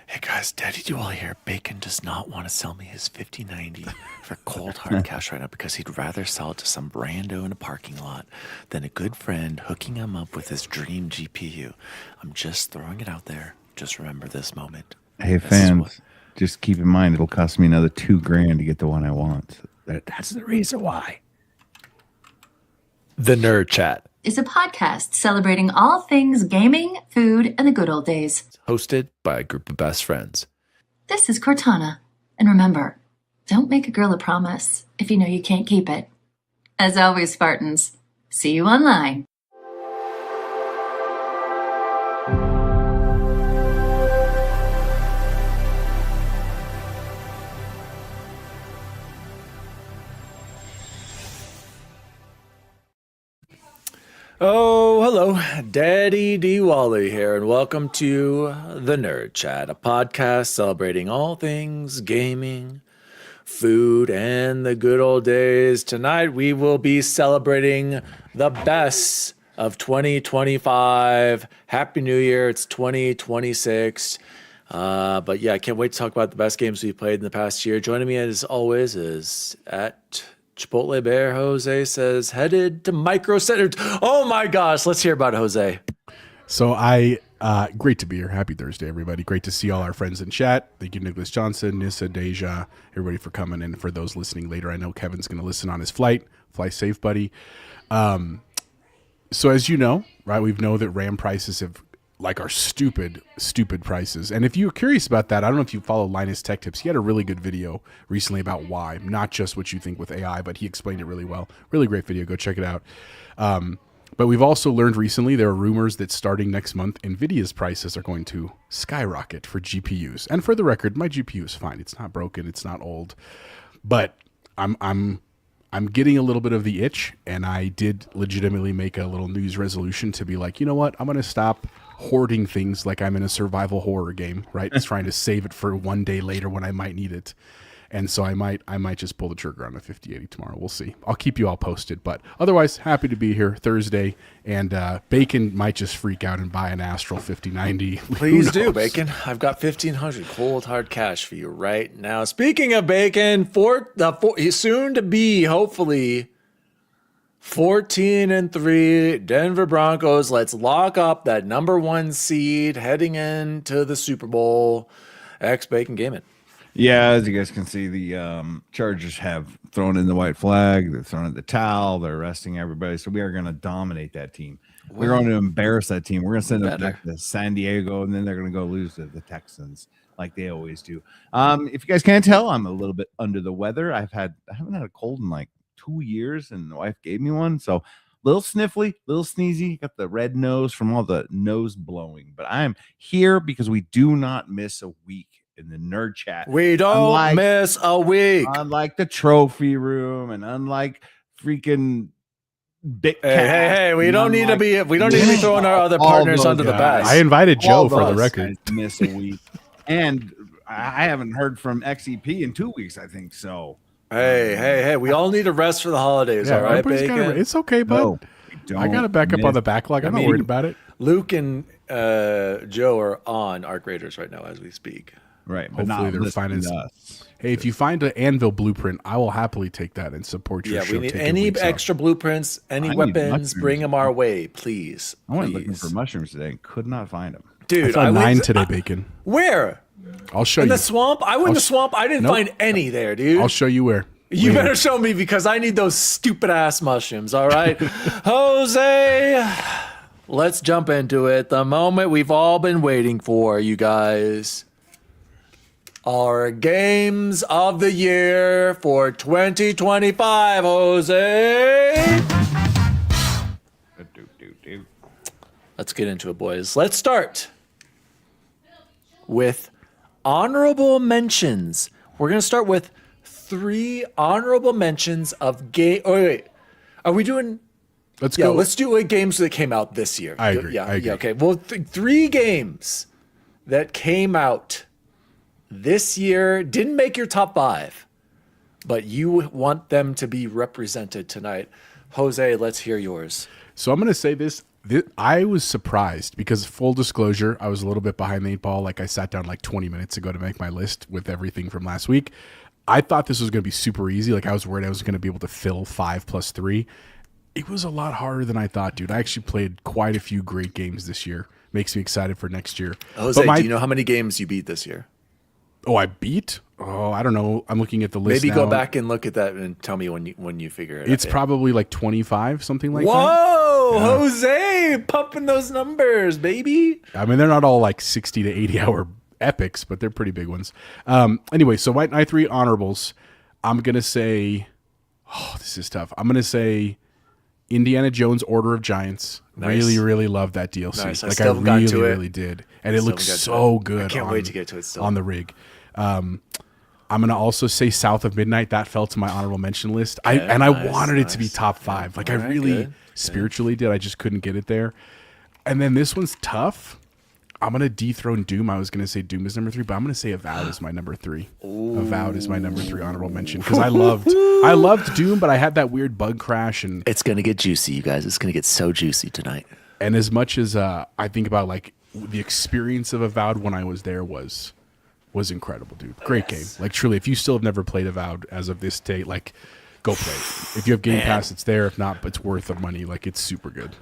Hey guys, Daddy Do All here. Bacon does not want to sell me his 5090 for cold hard cash right now because he'd rather sell it to some rando in a parking lot than a good friend hooking him up with his dream GPU. I'm just throwing it out there. Just remember this moment. Hey fans, just keep in mind it'll cost me another $2,000 to get the one I want. That's the reason why. The Nerd Chat is a podcast celebrating all things gaming, food, and the good old days. Hosted by a group of best friends. This is Cortana. And remember, don't make a girl a promise if you know you can't keep it. As always, Spartans, see you online. Oh, hello. Daddy D. Wally here, and welcome to The Nerd Chat, a podcast celebrating all things gaming, food, and the good old days. Tonight, we will be celebrating the best of 2025. Happy New Year. It's 2026. But yeah, I can't wait to talk about the best games we played in the past year. Joining me, as always, is at Chipotle Bear Jose says, headed to Micro Center. Oh my gosh, let's hear about Jose. So great to be here. Happy Thursday, everybody. Great to see all our friends in chat. Thank you, Nicholas Johnson, Nissa, Deja, everybody for coming. And for those listening later, I know Kevin's going to listen on his flight. Fly safe, buddy. So as you know, right, we know that RAM prices have are stupid prices. And if you're curious about that, I don't know if you follow Linus Tech Tips. He had a really good video recently about why, not just what you think with AI, but he explained it really well. Really great video. Go check it out. But we've also learned recently there are rumors that starting next month, NVIDIA's prices are going to skyrocket for GPUs. And for the record, my GPU is fine. It's not broken. It's not old. But I'm getting a little bit of the itch, and I did legitimately make a little news resolution to be like, you know what? I'm going to stop hoarding things like I'm in a survival horror game, right? It's trying to save it for one day later when I might need it. And so I might just pull the trigger on a 5080 tomorrow. We'll see. I'll keep you all posted. But otherwise, happy to be here Thursday. And Bacon might just freak out and buy an Astral 5090. Please do, Bacon. I've got 1,500 cold hard cash for you right now. Speaking of Bacon, soon to be, hopefully, 14-3 Denver Broncos. Let's lock up that number 1 seed heading into the Super Bowl. Bacon Gaming. Yeah, as you guys can see, the Chargers have thrown in the white flag. They're throwing in the towel. They're arresting everybody. So we are going to dominate that team. We're going to embarrass that team. We're going to send them back to San Diego, and then they're going to go lose to the Texans like they always do. If you guys can't tell, I'm a little bit under the weather. I haven't had a cold in like 2 years, and the wife gave me one. So little sniffly, little sneezy, got the red nose from all the nose blowing. But I'm here because we do not miss a week in the Nerd Chat. We don't miss a week. Unlike the trophy room and unlike freaking Big Cat. Hey, we don't need to be throwing our other partners under the bus. I invited Joe for the record. Miss a week. And I haven't heard from XEP in 2 weeks, I think so. Hey, we all need a rest for the holidays, all right, Bacon? It's okay, bud. I got to back up on the backlog. I'm not worried about it. Luke and Joe are on Arc Raiders right now as we speak. Right. Hopefully they're finding us. Hey, if you find an Anvil blueprint, I will happily take that and support your show. Yeah, we need any extra blueprints, any weapons, bring them our way, please. I went looking for mushrooms today and could not find them. Dude, I found 9 today, Bacon. Where? I'll show you. In the swamp? I went in the swamp. I didn't find any there, dude. I'll show you where. You better show me because I need those stupid ass mushrooms, all right? Jose, let's jump into it. The moment we've all been waiting for, you guys. Our games of the year for 2025, Jose. Let's get into it, boys. Let's start with honorable mentions. We're going to start with 3 honorable mentions of game. Oh, wait. Are we doing? Let's go. Let's do games that came out this year. I agree. Yeah, okay. Well, 3 games that came out this year didn't make your top 5, but you want them to be represented tonight. Jose, let's hear yours. So I'm going to say this. I was surprised because, full disclosure, I was a little bit behind the 8 ball. Like, I sat down like 20 minutes ago to make my list with everything from last week. I thought this was going to be super easy. Like, I was worried I was going to be able to fill 5 plus 3. It was a lot harder than I thought, dude. I actually played quite a few great games this year. Makes me excited for next year. Jose, do you know how many games you beat this year? Oh, I beat? Oh, I don't know. I'm looking at the list Maybe now. go back and look at that and tell me when you figure it out. It's probably like 25, something like that. Whoa, Jose, pumping those numbers, baby. I mean, they're not all like 60 to 80 hour epics, but they're pretty big ones. Anyway, so my 3 honorables, I'm going to say, oh, this is tough. I'm going to say Indiana Jones Order of Giants. Nice. Really, really love that DLC. Nice. Like, I really, really did. And it Still looks haven't so gotten to it. good I can't wait to get to it still. on the rig. I'm going to also say South of Midnight. That fell to my honorable mention list. I wanted it to be top 5. Like, I really spiritually did. I just couldn't get it there. And then this one's tough. I'm going to dethrone Doom. I was going to say Doom is number 3, but I'm going to say Avowed is my number 3. Ooh. Avowed is my number 3 honorable mention because I loved Doom, but I had that weird bug crash. And it's going to get juicy, you guys. It's going to get so juicy tonight. And as much as I think about like the experience of Avowed when I was there was incredible, dude. Great game. Like, truly, if you still have never played Avowed as of this date, like, go play it. If you have Game Pass, it's there. If not, but it's worth the money. Like, it's super good.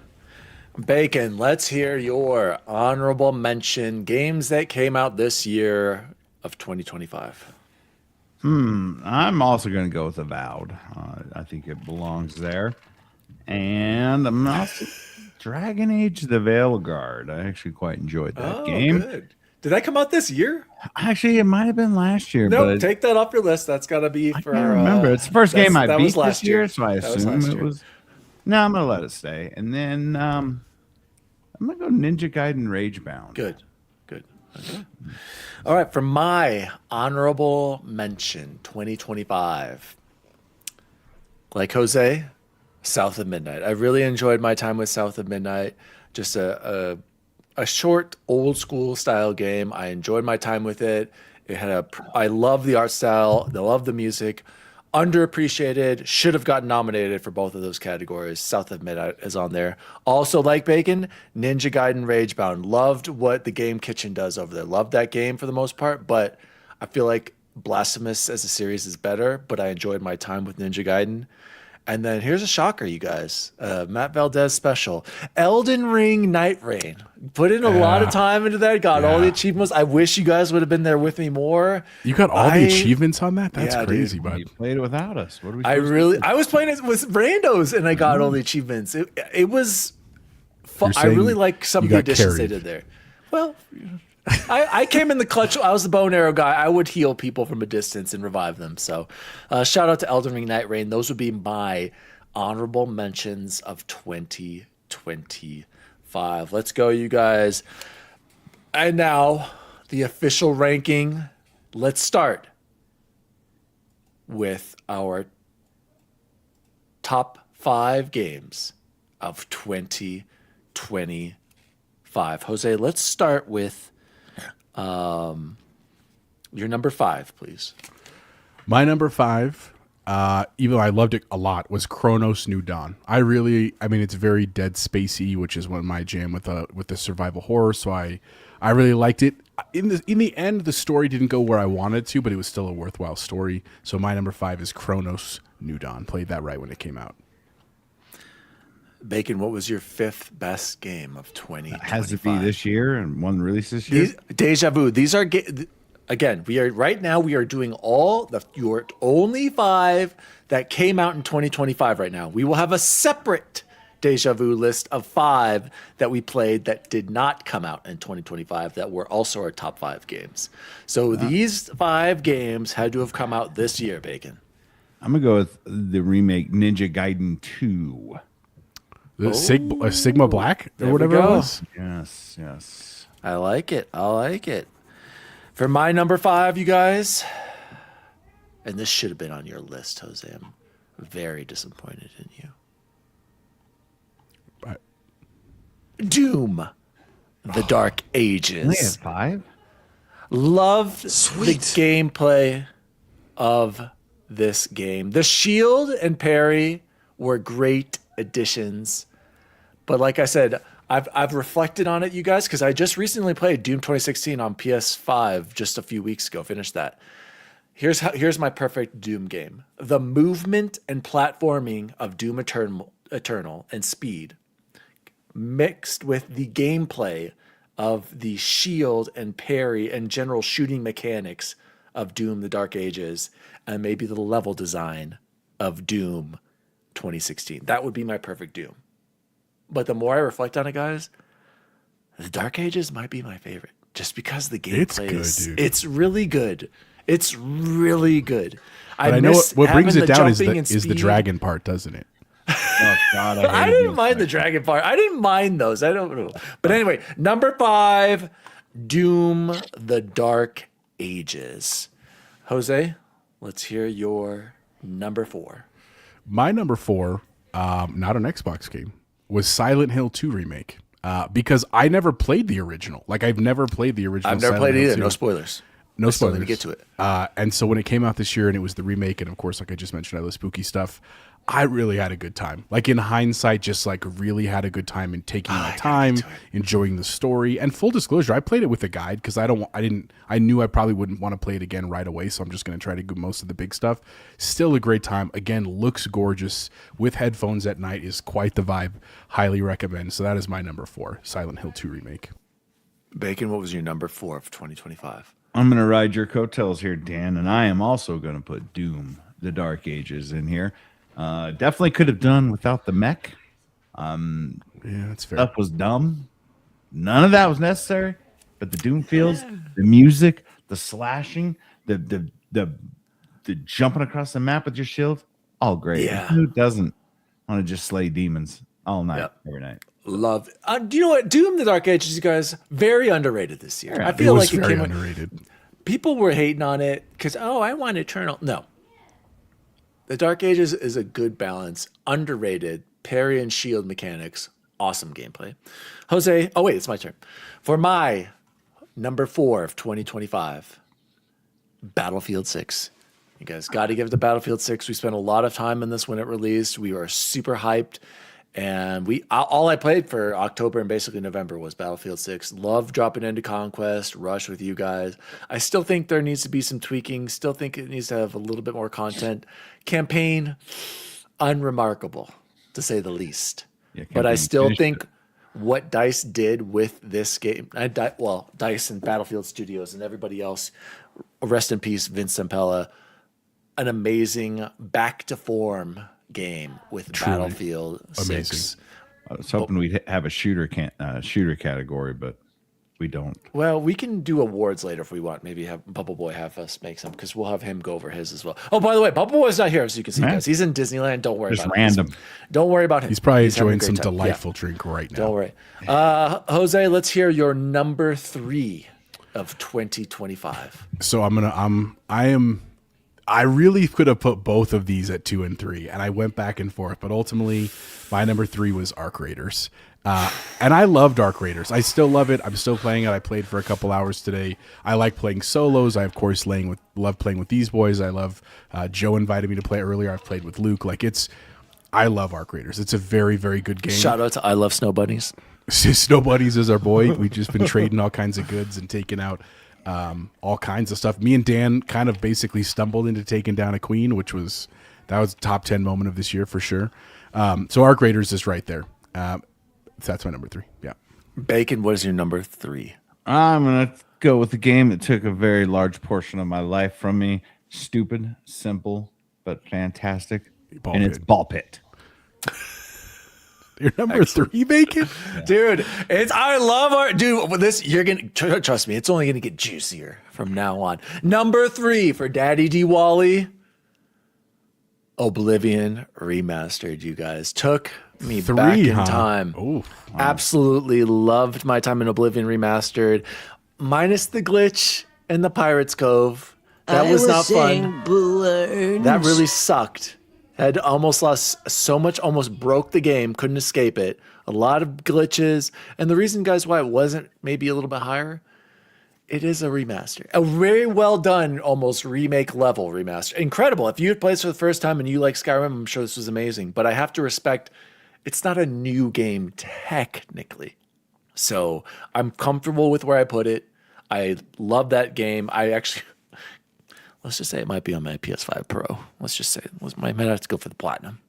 Bacon, let's hear your honorable mention games that came out this year of 2025. I'm also going to go with Avowed. I think it belongs there. And I'm also Dragon Age the Veilguard. I actually quite enjoyed that game. Good. Did that come out this year? Actually, it might have been last year. No, but take that off your list. That's got to be for. I can't remember. It's the first game I beat this year, so I That was assume last it year. was. No, I'm going to let it stay. And then I'm going to go Ninja Gaiden Ragebound. Good. Okay. All right, for my honorable mention 2025, like Jose, South of Midnight. I really enjoyed my time with South of Midnight. Just a short, old school style game. I enjoyed my time with it. I love the art style. I love the music. Underappreciated. Should have gotten nominated for both of those categories. South of Midnight is on there. Also, like Bacon, Ninja Gaiden Ragebound. Loved what the Game Kitchen does over there. Loved that game for the most part, but I feel like Blasphemous as a series is better, but I enjoyed my time with Ninja Gaiden. And then here's a shocker, you guys. Matt Valdez special. Elden Ring Night Rain. Put in a lot of time into that. Got all the achievements. I wish you guys would have been there with me more. You got all the achievements on that? That's crazy, dude. bud. You played it without us. What are we? I was playing it with randos, and I got all the achievements. It was fun. I really like some of the additions they did there. Well, I came in the clutch. I was the bow and arrow guy. I would heal people from a distance and revive them. So shout out to Elden Ring Night Rain. Those would be my honorable mentions of 2025. Let's go, you guys. And now the official ranking. Let's start with our top 5 games of 2025. Jose, let's start with your number 5, please. My number 5, even though I loved it a lot, was Chronos New Dawn. I mean, it's very Dead Spacey, which is one of my jam with the survival horror. So I really liked it. In the end, the story didn't go where I wanted to, but it was still a worthwhile story. So my number 5 is Chronos New Dawn. Played that right when it came out. Bacon, what was your 5th best game of 2025? Has to be this year and one release this year. Deja Vu. These are again. We are doing your only 5 that came out in 2025. Right now, we will have a separate Deja Vu list of 5 that we played that did not come out in 2025 that were also our top 5 games. So these 5 games had to have come out this year. Bacon. I'm gonna go with the remake Ninja Gaiden 2. Sigma Black or whatever it was. Yes. I like it. For my number 5, you guys, and this should have been on your list, Jose. I'm very disappointed in you. Doom, The Dark Ages. Only at 5. Loved the gameplay of this game. The shield and parry were great additions, But like I said, I've reflected on it, you guys, because I just recently played Doom 2016 on PS5 just a few weeks ago. Finished that. Here's my perfect Doom game. The movement and platforming of Doom Eternal and speed mixed with the gameplay of the shield and parry and general shooting mechanics of Doom the Dark Ages, and maybe the level design of Doom 2016. That would be my perfect Doom. But the more I reflect on it, guys, the Dark Ages might be my favorite. Just because the gameplay it's really good. It's really good. But I know what brings it down is the dragon part, doesn't it? Oh God, I didn't mind the dragon part. I didn't mind those. I don't know. But anyway, number 5, Doom the Dark Ages. Jose, let's hear your number 4. My number 4, not an Xbox game, was Silent Hill 2 remake. Because I never played the original. Like, I've never played the original. I've never Silent played it Hill either. 2. No spoilers. No spoilers. Let me get to it. And so when it came out this year and it was the remake, and of course, like I just mentioned, all the spooky stuff, I really had a good time. Like, in hindsight, just like really had a good time in taking my time, enjoying the story. And full disclosure, I played it with a guide because I knew I probably wouldn't want to play it again right away. So I'm just going to try to do most of the big stuff. Still a great time. Again, looks gorgeous with headphones at night is quite the vibe. Highly recommend. So that is my number 4, Silent Hill 2 remake. Bacon, what was your number 4 of 2025? I'm going to ride your coattails here, Dan, and I am also going to put Doom the Dark Ages in here. Definitely could have done without the mech. Yeah, that's fair. Stuff was dumb. None of that was necessary. But the Doom feels, the music, the slashing, the jumping across the map with your shield, all great. Yeah. Who doesn't want to just slay demons all night, every night? Love. Do you know what? Doom the Dark Ages, you guys, very underrated this year. Yeah, I feel like it it came underrated. People were hating on it because, I want Eternal. No. The Dark Ages is a good balance. Underrated. Parry and shield mechanics. Awesome gameplay. Jose, wait, it's my turn. For my number 4 of 2025, Battlefield 6. You guys got to give it to Battlefield 6. We spent a lot of time on this when it released. We were super hyped. And all I played for October and basically November was Battlefield 6. Love dropping into Conquest, Rush with you guys. I still think there needs to be some tweaking. Still think it needs to have a little bit more content. Campaign, unremarkable, to say the least. Yeah, but I still think what DICE did with this game, DICE and Battlefield Studios and everybody else, rest in peace, Vince Zampella, an amazing back to form game with Truly. Battlefield 6. Amazing. I was hoping we'd have a shooter category, but we don't. Well, we can do awards later if we want. Maybe have Bubble Boy have us make some because we'll have him go over his as well. Oh, by the way, Bubble Boy's not here, so you can see guys. He's in Disneyland. Don't worry Just about random. him. Don't worry about him. He's probably having a enjoying great some time. delightful drink right now. Don't worry. Jose, let's hear your number 3 of 2025. So I really could have put both of these at 2 and 3, and I went back and forth, but ultimately my number 3 was Arc Raiders. And I loved Arc Raiders. I still love it. I'm still playing it. I played for a couple hours today. I like playing solos. I, of course, love playing with these boys. I love Joe invited me to play earlier. I've played with Luke. I love Arc Raiders. It's a very, very good game. Shout out to I Love Snow Bunnies. Snow Bunnies is our boy. We've just been trading all kinds of goods and taking out all kinds of stuff. Me and Dan kind of basically stumbled into taking down a queen, that was a top 10 moment of this year for sure. So Arc Raiders is right there. That's my number 3. Yeah. Bacon, what is your number 3? I'm going to go with the game that took a very large portion of my life from me. Stupid, simple, but fantastic. It's Ball Pit. Your number 3, Bacon? Yeah. Dude, I love this. You're going to trust me. It's only going to get juicier from now on. Number 3 for Daddy D Wally. Oblivion Remastered, you guys. Took me back in time. Ooh, wow. Absolutely loved my time in Oblivion Remastered. Minus the glitch and the Pirates Cove. That was not fun. That really sucked. Had almost lost so much, almost broke the game, couldn't escape it. A lot of glitches. And the reason, guys, why it wasn't maybe a little bit higher, it is a remaster. A very well done, almost remake level remaster. Incredible. If you had played this for the first time and you like Skyrim, I'm sure this was amazing. But I have to respect it's not a new game technically. So I'm comfortable with where I put it. I love that game. I actually, let's just say it might be on my PS5 Pro. Let's just say I might have to go for the platinum.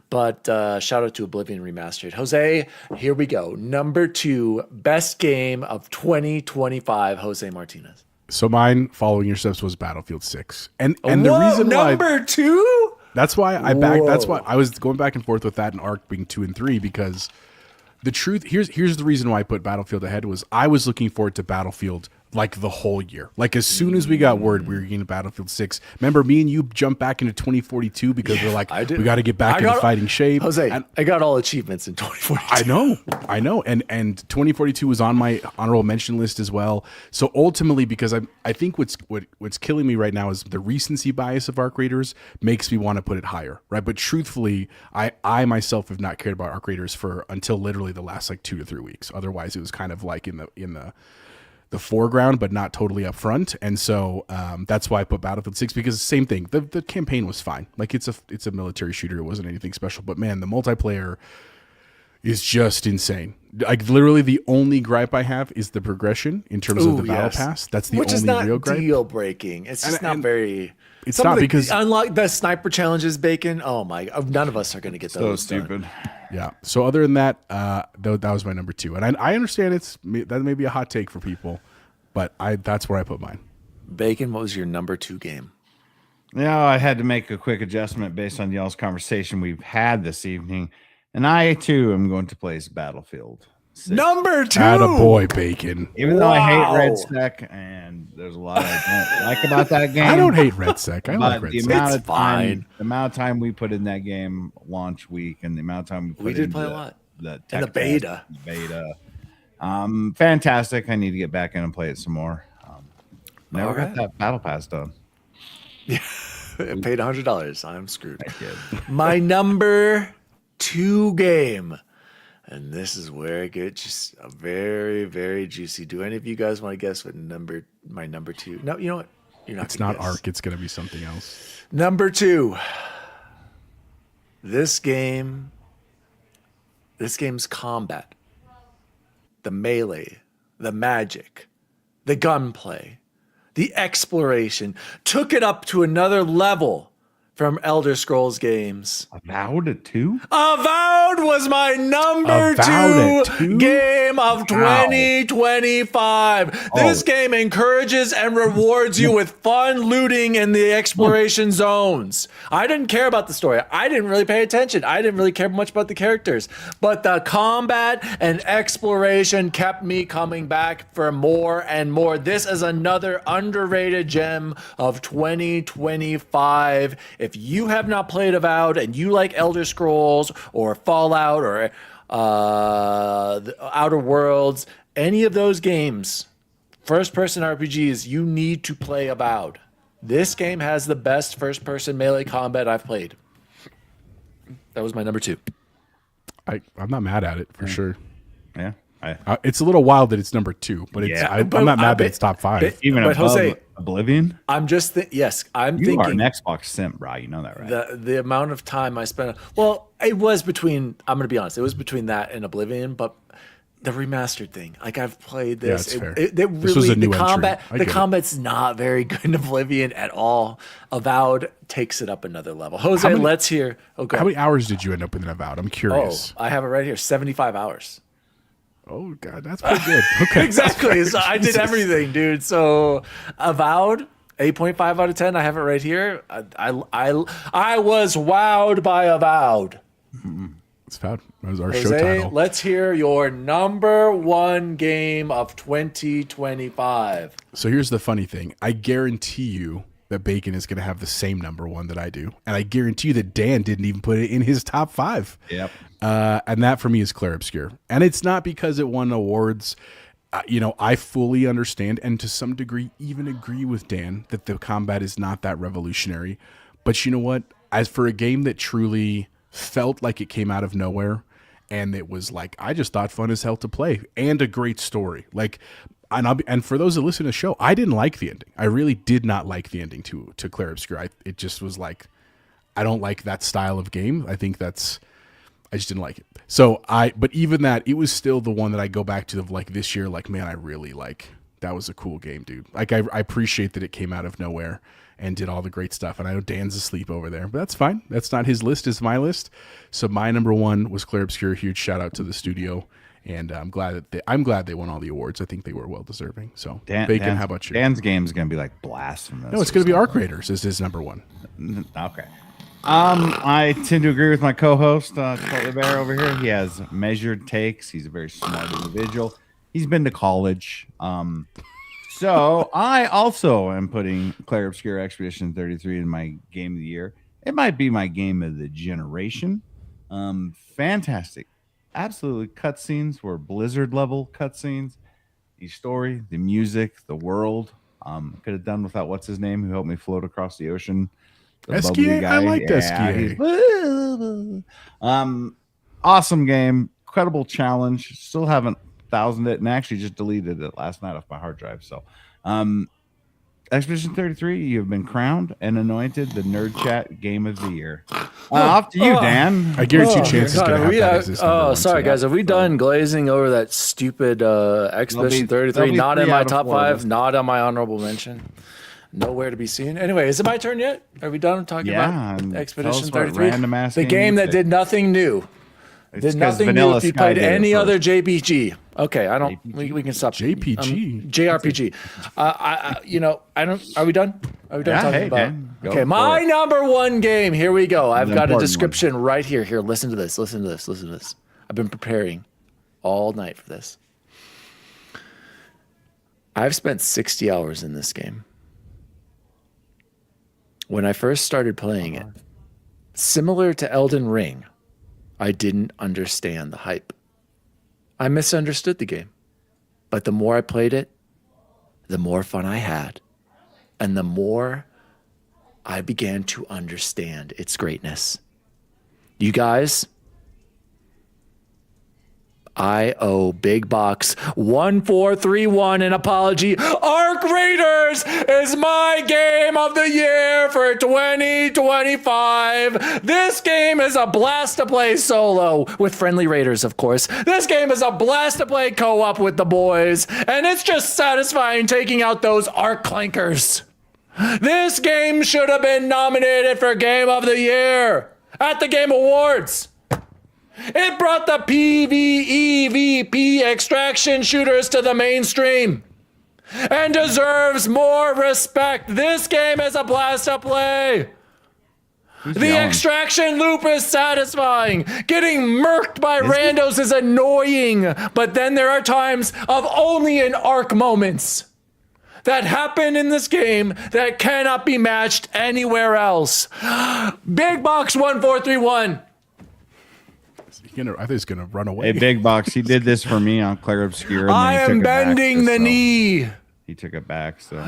But shout out to Oblivion Remastered. Jose, here we go. Number 2, best game of 2025, Jose Martinez. So mine, following your steps, was Battlefield 6. And the reason why number 2? That's why I backed. That's why I was going back and forth with that and Ark being 2 and 3, because the truth here's the reason why I put Battlefield ahead was I was looking forward to Battlefield like the whole year. Like as soon as we got word we were getting Battlefield 6, remember me and you jumped back into 2042 because we're like, we got to get back into fighting shape. Jose, and I got all achievements in 2042. I know. And 2042 was on my honorable mention list as well. So ultimately, because I think what's killing me right now is the recency bias of Arc Raiders makes me want to put it higher, right? But truthfully, I myself have not cared about Arc Raiders until literally the last like 2 to 3 weeks. Otherwise, it was kind of like in the foreground, but not totally up front. And so that's why I put Battlefield 6, because the same thing. The campaign was fine. Like it's a military shooter. It wasn't anything special. But man, the multiplayer is just insane. Like literally the only gripe I have is the progression in terms of the battle pass. That's the only real gripe. Which is not deal breaking. It's just not very... It's not because... Unlike the sniper challenges, Bacon, oh my... None of us are going to get those So stupid. Yeah. So other than that, that was my number 2. And I understand that may be a hot take for people, but that's where I put mine. Bacon, what was your number 2 game? Yeah, I had to make a quick adjustment based on y'all's conversation we've had this evening. And I, too, am going to place Battlefield 6. Number 2! Attaboy, Bacon. Even though I hate Red Sec, and there's a lot I don't like about that game. I don't hate Red Sec. I like Red Sec. The amount of time we put in that game launch week, and the amount of time we did play a lot. The beta. Fantastic. I need to get back in and play it some more. Never All right. got that battle pass done. Yeah, I paid $100. I'm screwed. I did. My number 2 game, and this is where it gets just a very, very juicy. Do any of you guys want to guess what my number 2? No, you know what? You're not. It's not guess. Ark. It's going to be something else. Number 2. This game's combat, the melee, the magic, the gunplay, the exploration took it up to another level from Elder Scrolls games. Avowed 2? Avowed was my number 2 game of 2025. This game encourages and rewards you with fun looting in the exploration zones. I didn't care about the story. I didn't really pay attention. I didn't really care much about the characters. But the combat and exploration kept me coming back for more and more. This is another underrated gem of 2025. If you have not played Avowed and you like Elder Scrolls or Fallout or the Outer Worlds, any of those games, first-person RPGs, you need to play Avowed. This game has the best first-person melee combat I've played. That was my number 2. I'm not mad at it for sure. Yeah. It's a little wild that it's number 2, but I'm not mad that it's top 5. Even above Jose, Oblivion? I'm just yes, I'm you thinking are an Xbox simp, bro. You know that, right? The amount of time I spent. Well, it was between. I'm going to be honest. It was between that and Oblivion, but the remastered thing. Like I've played this. Yeah, it really this was a new the combat. entry. The combat's not very good in Oblivion at all. Avowed takes it up another level. Jose, let's hear. Okay. How many hours did you end up with an Avowed? I'm curious. I have it right here. 75 hours. Oh God, that's pretty good. Okay, Exactly. So I did everything, dude. So Avowed, 8.5 out of 10. I have it right here. I was wowed by Avowed. It's Avowed. That was our Jose, show title. let's hear your number 1 game of 2025. So here's the funny thing. I guarantee you that Bacon is going to have the same number 1 that I do, and I guarantee you that Dan didn't even put it in his top 5. Yep. And that for me is Clair Obscur. And it's not because it won awards. I fully understand and to some degree even agree with Dan that the combat is not that revolutionary. But you know what? As for a game that truly felt like it came out of nowhere and it was like, I just thought fun as hell to play and a great story. Like, and for those that listen to the show, I didn't like the ending. I really did not like the ending to Clair Obscur. It just was like, I don't like that style of game. I think I just didn't like it. So but even that, it was still the one that I go back to of like this year, like, man, I really like, that was a cool game, dude. Like I appreciate that it came out of nowhere and did all the great stuff. And I know Dan's asleep over there, but that's fine. That's not his list, it's my list. So my number one was Clair Obscur. Huge shout out to the studio. And I'm glad they won all the awards. I think they were well deserving. So Bacon, how about you? Dan's game is going to be like blasphemous. No, it's going to be Arc Raiders is his number one. Okay. I tend to agree with my co-host, Chipotle Bear over here. He has measured takes. He's a very smart individual. He's been to college. So I also am putting Clair Obscur Expedition 33 in my game of the year. It might be my game of the generation. Fantastic. Absolutely. Cutscenes were Blizzard level cutscenes. The story, the music, the world. Could have done without what's his name who helped me float across the ocean. SKA, I liked SKA. Awesome game, incredible challenge. Still haven't thousanded it, and actually just deleted it last night off my hard drive. So, Expedition 33, you have been crowned and anointed the Nerd Chat Game of the Year. Off to you, Dan. I guarantee Chance is going to have that as his number one, sorry, too. guys. Have we done glazing over that stupid Expedition 33? Not in my top 5, not on my honorable mention. Nowhere to be seen. Anyway, is it my turn yet? Are we done talking about Expedition 33? The game that did nothing new. Did nothing new if you played any other JPG. Okay, I don't. We can stop. JPG. JRPG. I don't. Are we done? Are we done talking about? Okay, my it. number one game. Here we go. I've got a important description right here. Here, listen to this. Listen to this. Listen to this. I've been preparing all night for this. I've spent 60 hours in this game. When I first started playing it, similar to Elden Ring, I didn't understand the hype. I misunderstood the game. But the more I played it, the more fun I had. And the more I began to understand its greatness. You guys, I owe Big Box 1431 an apology. Arc Raiders is my game of the year for 2025. This game is a blast to play solo with friendly raiders, of course. This game is a blast to play co-op with the boys, and it's just satisfying taking out those arc clankers. This game should have been nominated for Game of the Year at the Game Awards. It brought the PvEVP extraction shooters to the mainstream and deserves more respect. This game is a blast to play. The extraction loop is satisfying. Getting murked by randos is annoying, but then there are times of only an arc moments that happen in this game that cannot be matched anywhere else. Big Box 1431. I thought he was going to run away. Hey, Big Box, he did this for me on Clair Obscur. I am bending the knee. He took it back, so.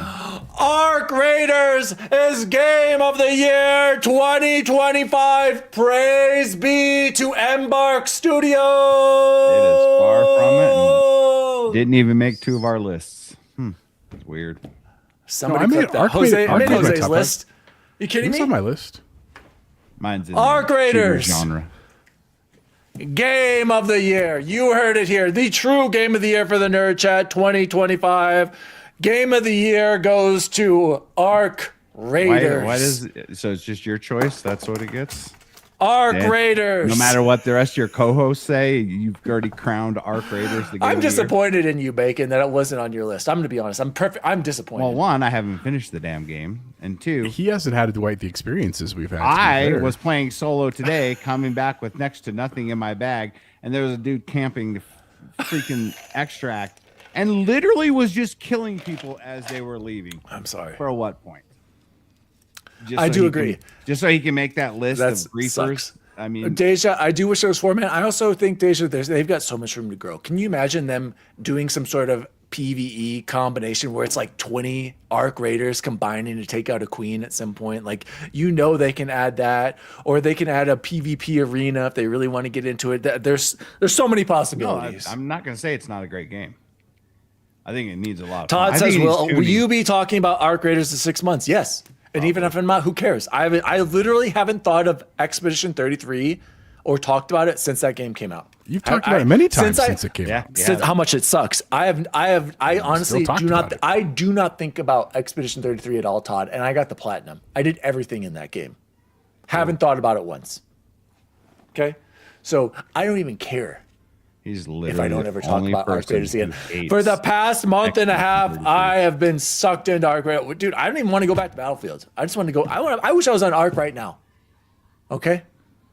Arc Raiders is Game of the Year 2025. Praise be to Embark Studios. It is far from it. And didn't even make 2 of our lists. It's weird. Somebody clicked that. I made Jose's list. You kidding me? It's on my list. Mine's in Arc Raiders genre. Game of the Year. You heard it here. The true Game of the Year for the Nerd Chat 2025. Game of the Year goes to Arc Raiders. So it's just your choice? That's what it gets? Arc Raiders. No matter what the rest of your co-hosts say, you've already crowned Arc Raiders. I'm disappointed in you, Bacon, that it wasn't on your list. I'm going to be honest. I'm disappointed. Well, 1, I haven't finished the damn game. And 2, he hasn't had quite the experiences we've had. I was playing solo today, coming back with next to nothing in my bag, and there was a dude camping the freaking extract and literally was just killing people as they were leaving. I'm sorry. For what point? I do agree. Just so he can make that list of griefers. Sucks. I mean, Deja, I do wish there was 4 man. I also think Deja, they've got so much room to grow. Can you imagine them doing some sort of PvE combination where it's like 20 Arc Raiders combining to take out a queen at some point? Like, they can add that, or they can add a PvP arena if they really want to get into it. There's so many possibilities. No, I'm not going to say it's not a great game. I think it needs a lot. Todd says, will you be talking about Arc Raiders in 6 months? Yes. And even if I'm not, who cares? I literally haven't thought of Expedition 33 or talked about it since that game came out. You've talked about it many times since it came Yeah. out. Since how much it sucks. I honestly talked do about not. it. I do not think about Expedition 33 at all, Todd. And I got the platinum. I did everything in that game. Haven't thought about it once. Okay, so I don't even care He's literally if I don't ever the talk only about Arc person Raiders again. who hates For the past month and a half, Expedition I have been sucked into Arc Raiders. Dude, I don't even want to go back to Battlefield. I just want to go. I wish I was on Arc right now. Okay,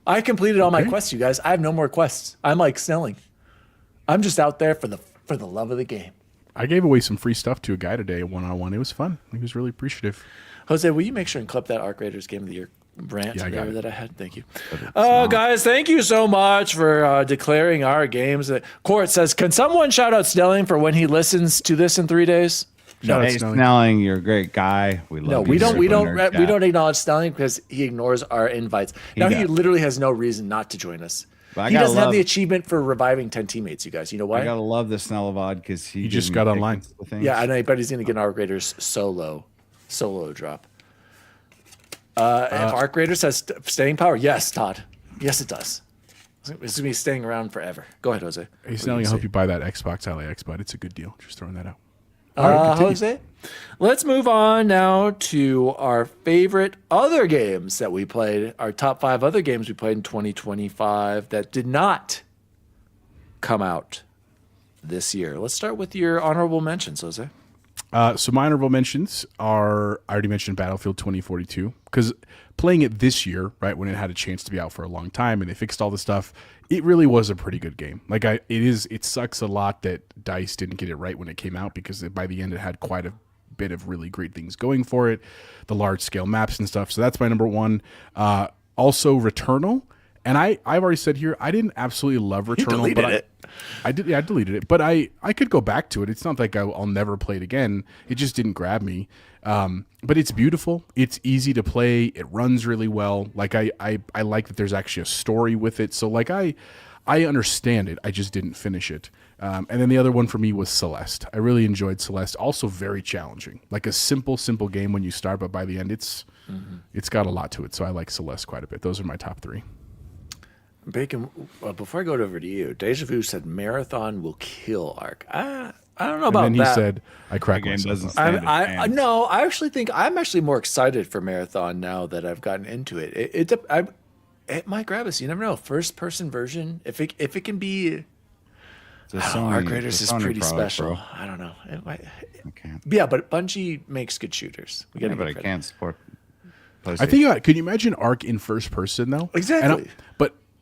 I completed all my quests, you guys. I have no more quests. I'm like Snelling. I'm just out there for the love of the game. I gave away some free stuff to a guy today, one-on-one. It was fun. He was really appreciative. Jose, will you make sure and clip that Arc Raiders Game of the Year rant Yeah, I got it. that I had? Thank you. Guys, thank you so much for declaring our games. Court says, can someone shout out Snelling for when he listens to this in 3 days? Shout out Hey, Snelling. Snelling, you're a great guy. We love No, you. we don't. We Super don't. nerd We chat. don't acknowledge Snelling because he ignores our invites. Now he does. literally has no reason not to join us. But I He gotta doesn't have love- the achievement for reviving 10 teammates. You guys, you know why? I gotta love the Snellavod because he just gives got me online. tickets to things. Yeah, I know. But he's going to get an Arc Raiders solo drop. If Arc Raiders has staying power, yes, Todd. Yes, it does. It's going to be staying around forever. Go ahead, Jose. Hey, Snelling, I hope you buy that Xbox LAX, but it's a good deal. Just throwing that out. All right, continue. Jose, let's move on now to our favorite other games that we played, our top 5 other games we played in 2025 that did not come out this year. Let's start with your honorable mentions, Jose. So my honorable mentions are, I already mentioned Battlefield 2042, because playing it this year, right, when it had a chance to be out for a long time and they fixed all the stuff, it really was a pretty good game. Like it sucks a lot that DICE didn't get it right when it came out, because by the end it had quite a bit of really great things going for it, the large scale maps and stuff. So that's my number one. Also Returnal. And I've already said here, I didn't absolutely love Returnal. deleted but it. I did. Yeah, I deleted it, but I could go back to it. It's not like I'll never play it again. It just didn't grab me. But it's beautiful. It's easy to play. It runs really well. Like I like that there's actually a story with it. So like I understand it. I just didn't finish it. And then the other one for me was Celeste. I really enjoyed Celeste. Also very challenging. Like a simple game when you start, but by the end it's got a lot to it. So I like Celeste quite a bit. Those are my top 3. Bacon, before I go over to you, Deja Vu said Marathon will kill Arc. I don't know about And then he that. said, I cracked game myself doesn't up. stand a I chance. no, I actually think I'm actually more excited for Marathon now that I've gotten into it. It might grab us. You never know. First person version, if it can be, It's a I don't know, Sony- Arc Raiders it's a is Sony pretty product, special. bro. I don't know. It might, I can't. yeah, but Bungie makes good shooters. We Yeah, gotta but I give credit. can't support. I think about, could you imagine Arc in first person though? Exactly.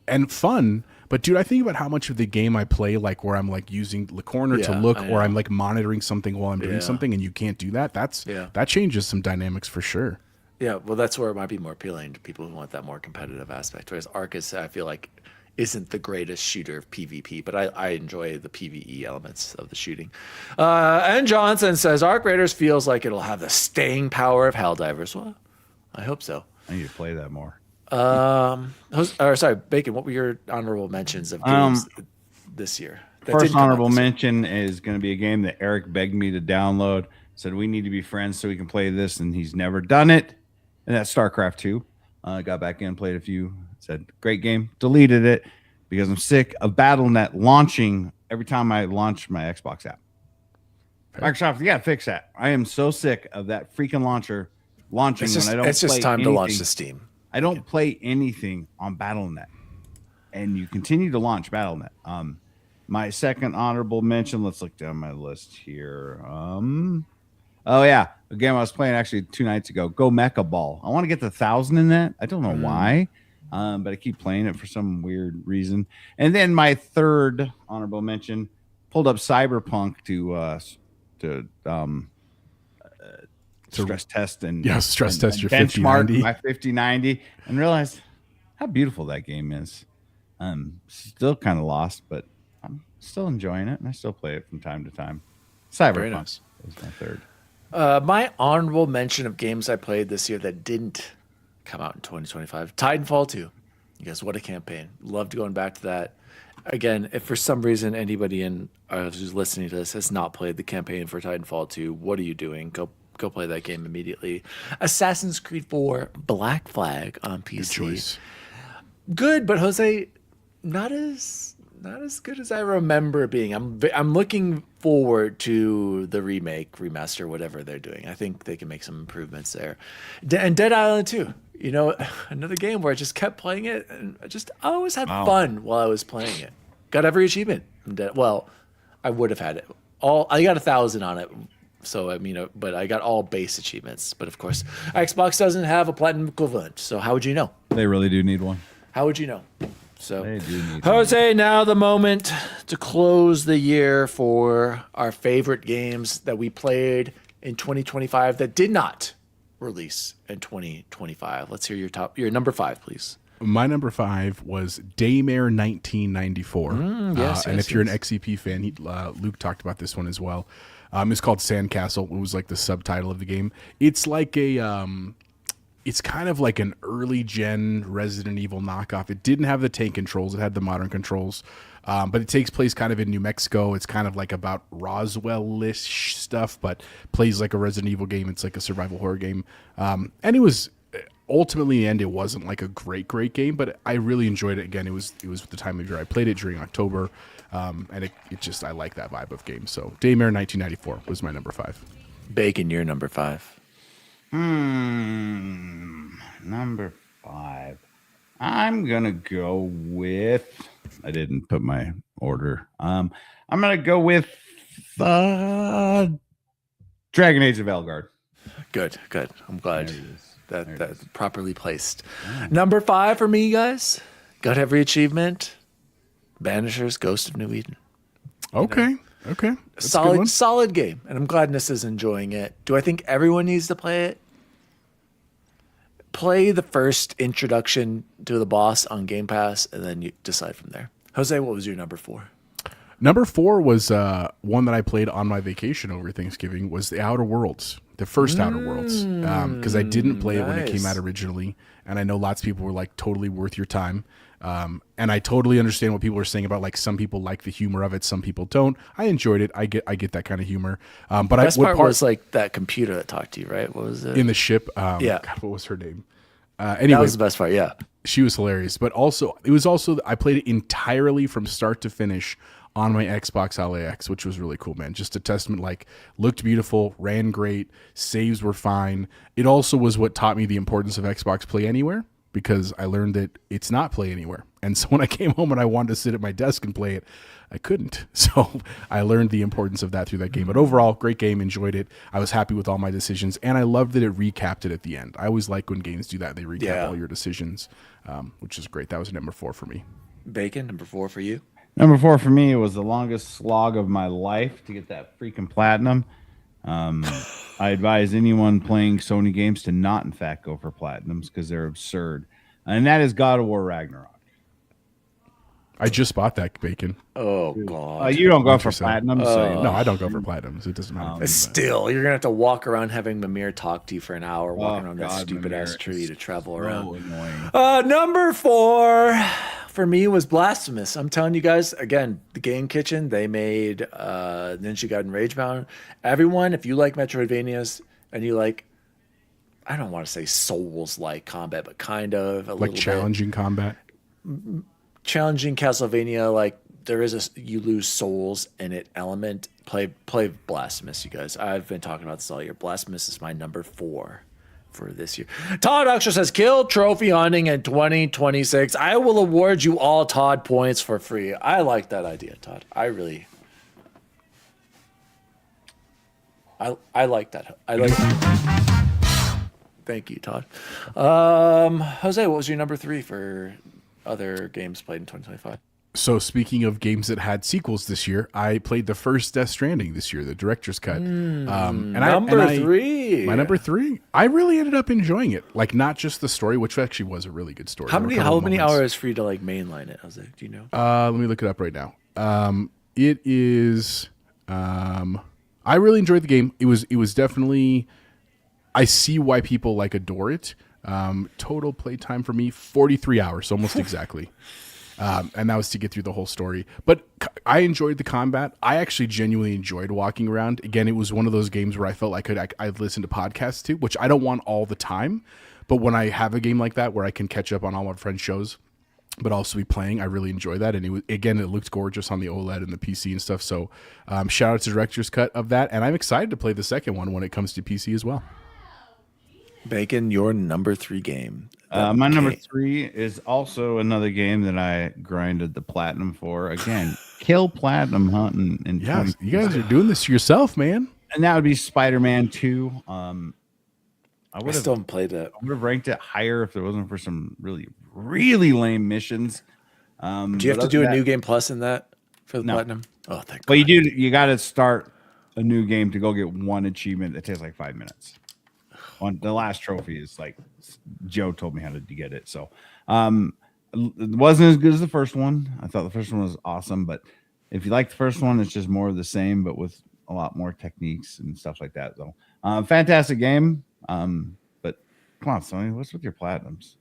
And fun. But dude, I think about how much of the game I play, like where I'm like using the corner to Yeah, look, I or I'm know. like monitoring something while I'm doing Yeah. something, and you can't do that. That changes some dynamics for sure. Yeah, well, that's where it might be more appealing to people who want that more competitive aspect. Whereas Arc is, I feel like, isn't the greatest shooter of PvP, but I enjoy the PvE elements of the shooting. And Johnson says Arc Raiders feels like it'll have the staying power of Helldivers. Well, I hope so. I need to play that more. Sorry, Bacon. What were your honorable mentions of games this year? that First didn't come out honorable this year? mention is going to be a game that Eric begged me to download. Said we need to be friends so we can play this, and he's never done it. And that's StarCraft 2. Got back in, played a few. Said great game. Deleted it because I'm sick of BattleNet launching every time I launch my Xbox app. Microsoft, you got to fix that. I am so sick of that freaking launcher launching It's just, when I don't. it's just play time to launch anything. the Steam. I don't play anything on BattleNet, and you continue to launch BattleNet. My second honorable mention. Let's look down my list here. Oh yeah, a game I was playing actually 2 nights ago. Go Mecha Ball. I want to get the 1,000 in that. I don't know why, but I keep playing it for some weird reason. And then my third honorable mention, pulled up Cyberpunk to stress test and stress test your benchmark 5090. my 5090 and realized how beautiful that game is. Still kind of lost, but I'm still enjoying it, and I still play it from time to time. Very Cyberpunk nice. was my third. My honorable mention of games I played this year that didn't come out in 2025, Titanfall 2. You guys, what a campaign. Loved going back to that. Again, if for some reason anybody who's listening to this has not played the campaign for Titanfall 2, what are you doing? Go play that game immediately. Assassin's Creed 4 Black Flag on PC. Good choice. Good, but Jose, not as good as I remember being. I'm looking forward to the remake, remaster, whatever they're doing. I think they can make some improvements there. And Dead Island 2. You know, another game where I just kept playing it, and I always had fun while I was playing it. Got every achievement. Well, I would have had it all. I got 1,000 on it. So I mean, but I got all base achievements. But of course, Xbox doesn't have a platinum equivalent. So how would you know? They really do need one. How would you know? So, They do need Jose, now the moment to close the year for our favorite games that we played in 2025 that did not release in 2025. Let's hear your number 5, please. My number 5 was Daymare 1994. And if you're an XCP fan, Luke talked about this one as well. It's called Sandcastle. It was like the subtitle of the game. It's like it's kind of like an early gen Resident Evil knockoff. It didn't have the tank controls. It had the modern controls. But it takes place kind of in New Mexico. It's kind of like about Roswell-ish stuff, but plays like a Resident Evil game. It's like a survival horror game. And it was ultimately, in the end, it wasn't like a great game, but I really enjoyed it. Again, it was the time of year I played it during October. And it just, I like that vibe of game. So Daymare 1994 was my number 5. Bacon, your number 5. Number 5. I'm gonna go with. I didn't put my order. I'm gonna go with Dragon Age of Elgard. Good. I'm glad that's properly placed. Number 5 for me, guys. Got every achievement. Banishers, Ghost of New Eden. Okay. That's a good one. Solid game, and I'm glad Nis is enjoying it. Do I think everyone needs to play it? Play the first introduction to the boss on Game Pass, and then you decide from there. Jose, what was your number 4? Number 4 was one that I played on my vacation over Thanksgiving, was the Outer Worlds, the first Outer Worlds, because I didn't play it when it came out originally, and I know lots of people were like totally worth your time. And I totally understand what people are saying about like some people like the humor of it, some people don't. I enjoyed it. I get that kind of humor. But The best part was like that computer that talked to you, right? What was it? in the ship? Yeah. God, what was her name? Anyway, That was the best part. Yeah. she was hilarious. But also, I played it entirely from start to finish on my Xbox LAX, which was really cool, man. Just a testament, like, looked beautiful, ran great, saves were fine. It also was what taught me the importance of Xbox Play Anywhere, because I learned that it's not Play Anywhere. And so when I came home and I wanted to sit at my desk and play it, I couldn't. So I learned the importance of that through that game. But overall, great game, enjoyed it. I was happy with all my decisions, and I loved that it recapped it at the end. I always like when games do that. They recap all your decisions, which is great. That was number 4 for me. Bacon, number 4 for you. Number 4 for me, it was the longest slog of my life to get that freaking platinum. I advise anyone playing Sony games to not, in fact, go for platinums because they're absurd. And that is God of War Ragnarok. I just bought that, Bacon. Oh, God. You don't go for platinums. No, I don't go for platinums. It doesn't matter. Still, you're going to have to walk around having Mimir talk to you for an hour, walking around that stupid-ass tree to travel around. Annoying. Number 4 for me was Blasphemous. I'm telling you guys, again, the Game Kitchen, they made Ninja Gaiden Ragebound. Everyone, if you like Metroidvanias and you like, I don't want to say Souls-like combat, but kind of a Like little challenging combat. challenging Castlevania, like there is you lose souls in it element. Play Blasphemous, you guys. I've been talking about this all year. Blasphemous is my number 4 for this year. Todd Extra says, kill trophy hunting in 2026. I will award you all Todd points for free. I like that idea, Todd. I like that. I like that. Thank you, Todd. Jose, what was your number 3 for other games played in 2025? So speaking of games that had sequels this year, I played the first Death Stranding this year, the director's cut. Number 3. My number 3. I really ended up enjoying it. Like, not just the story, which actually was a really good story. How many hours for you to like mainline it? Jose, do you know? Let me look it up right now. It is. I really enjoyed the game. It was definitely. I see why people like adore it. Total playtime for me 43 hours, almost exactly. And that was to get through the whole story. But I enjoyed the combat. I actually genuinely enjoyed walking around. Again, it was one of those games where I felt like I'd listen to podcasts too, which I don't want all the time. But when I have a game like that where I can catch up on all my friends' shows, but also be playing. I really enjoy that. And it looked gorgeous on the OLED and the PC and stuff. So shout out to Director's Cut of that. And I'm excited to play the second one when it comes to PC as well. Bacon, your number 3 game. My number 3 is also another game that I grinded the platinum for. Again, kill platinum hunting. Yeah, you guys are doing this yourself, man. And that would be Spider-Man 2. I still haven't played it. I would have ranked it higher if it wasn't for some really, really lame missions. Do you have to do a new game plus in that for the platinum? Oh, thank God. But you got to start a new game to go get one achievement that takes like 5 minutes. The last trophy is like Joe told me how to get it. So it wasn't as good as the first one. I thought the first one was awesome, but if you like the first one, it's just more of the same, but with a lot more techniques and stuff like that. So fantastic game. But come on, Sony, what's with your platinums?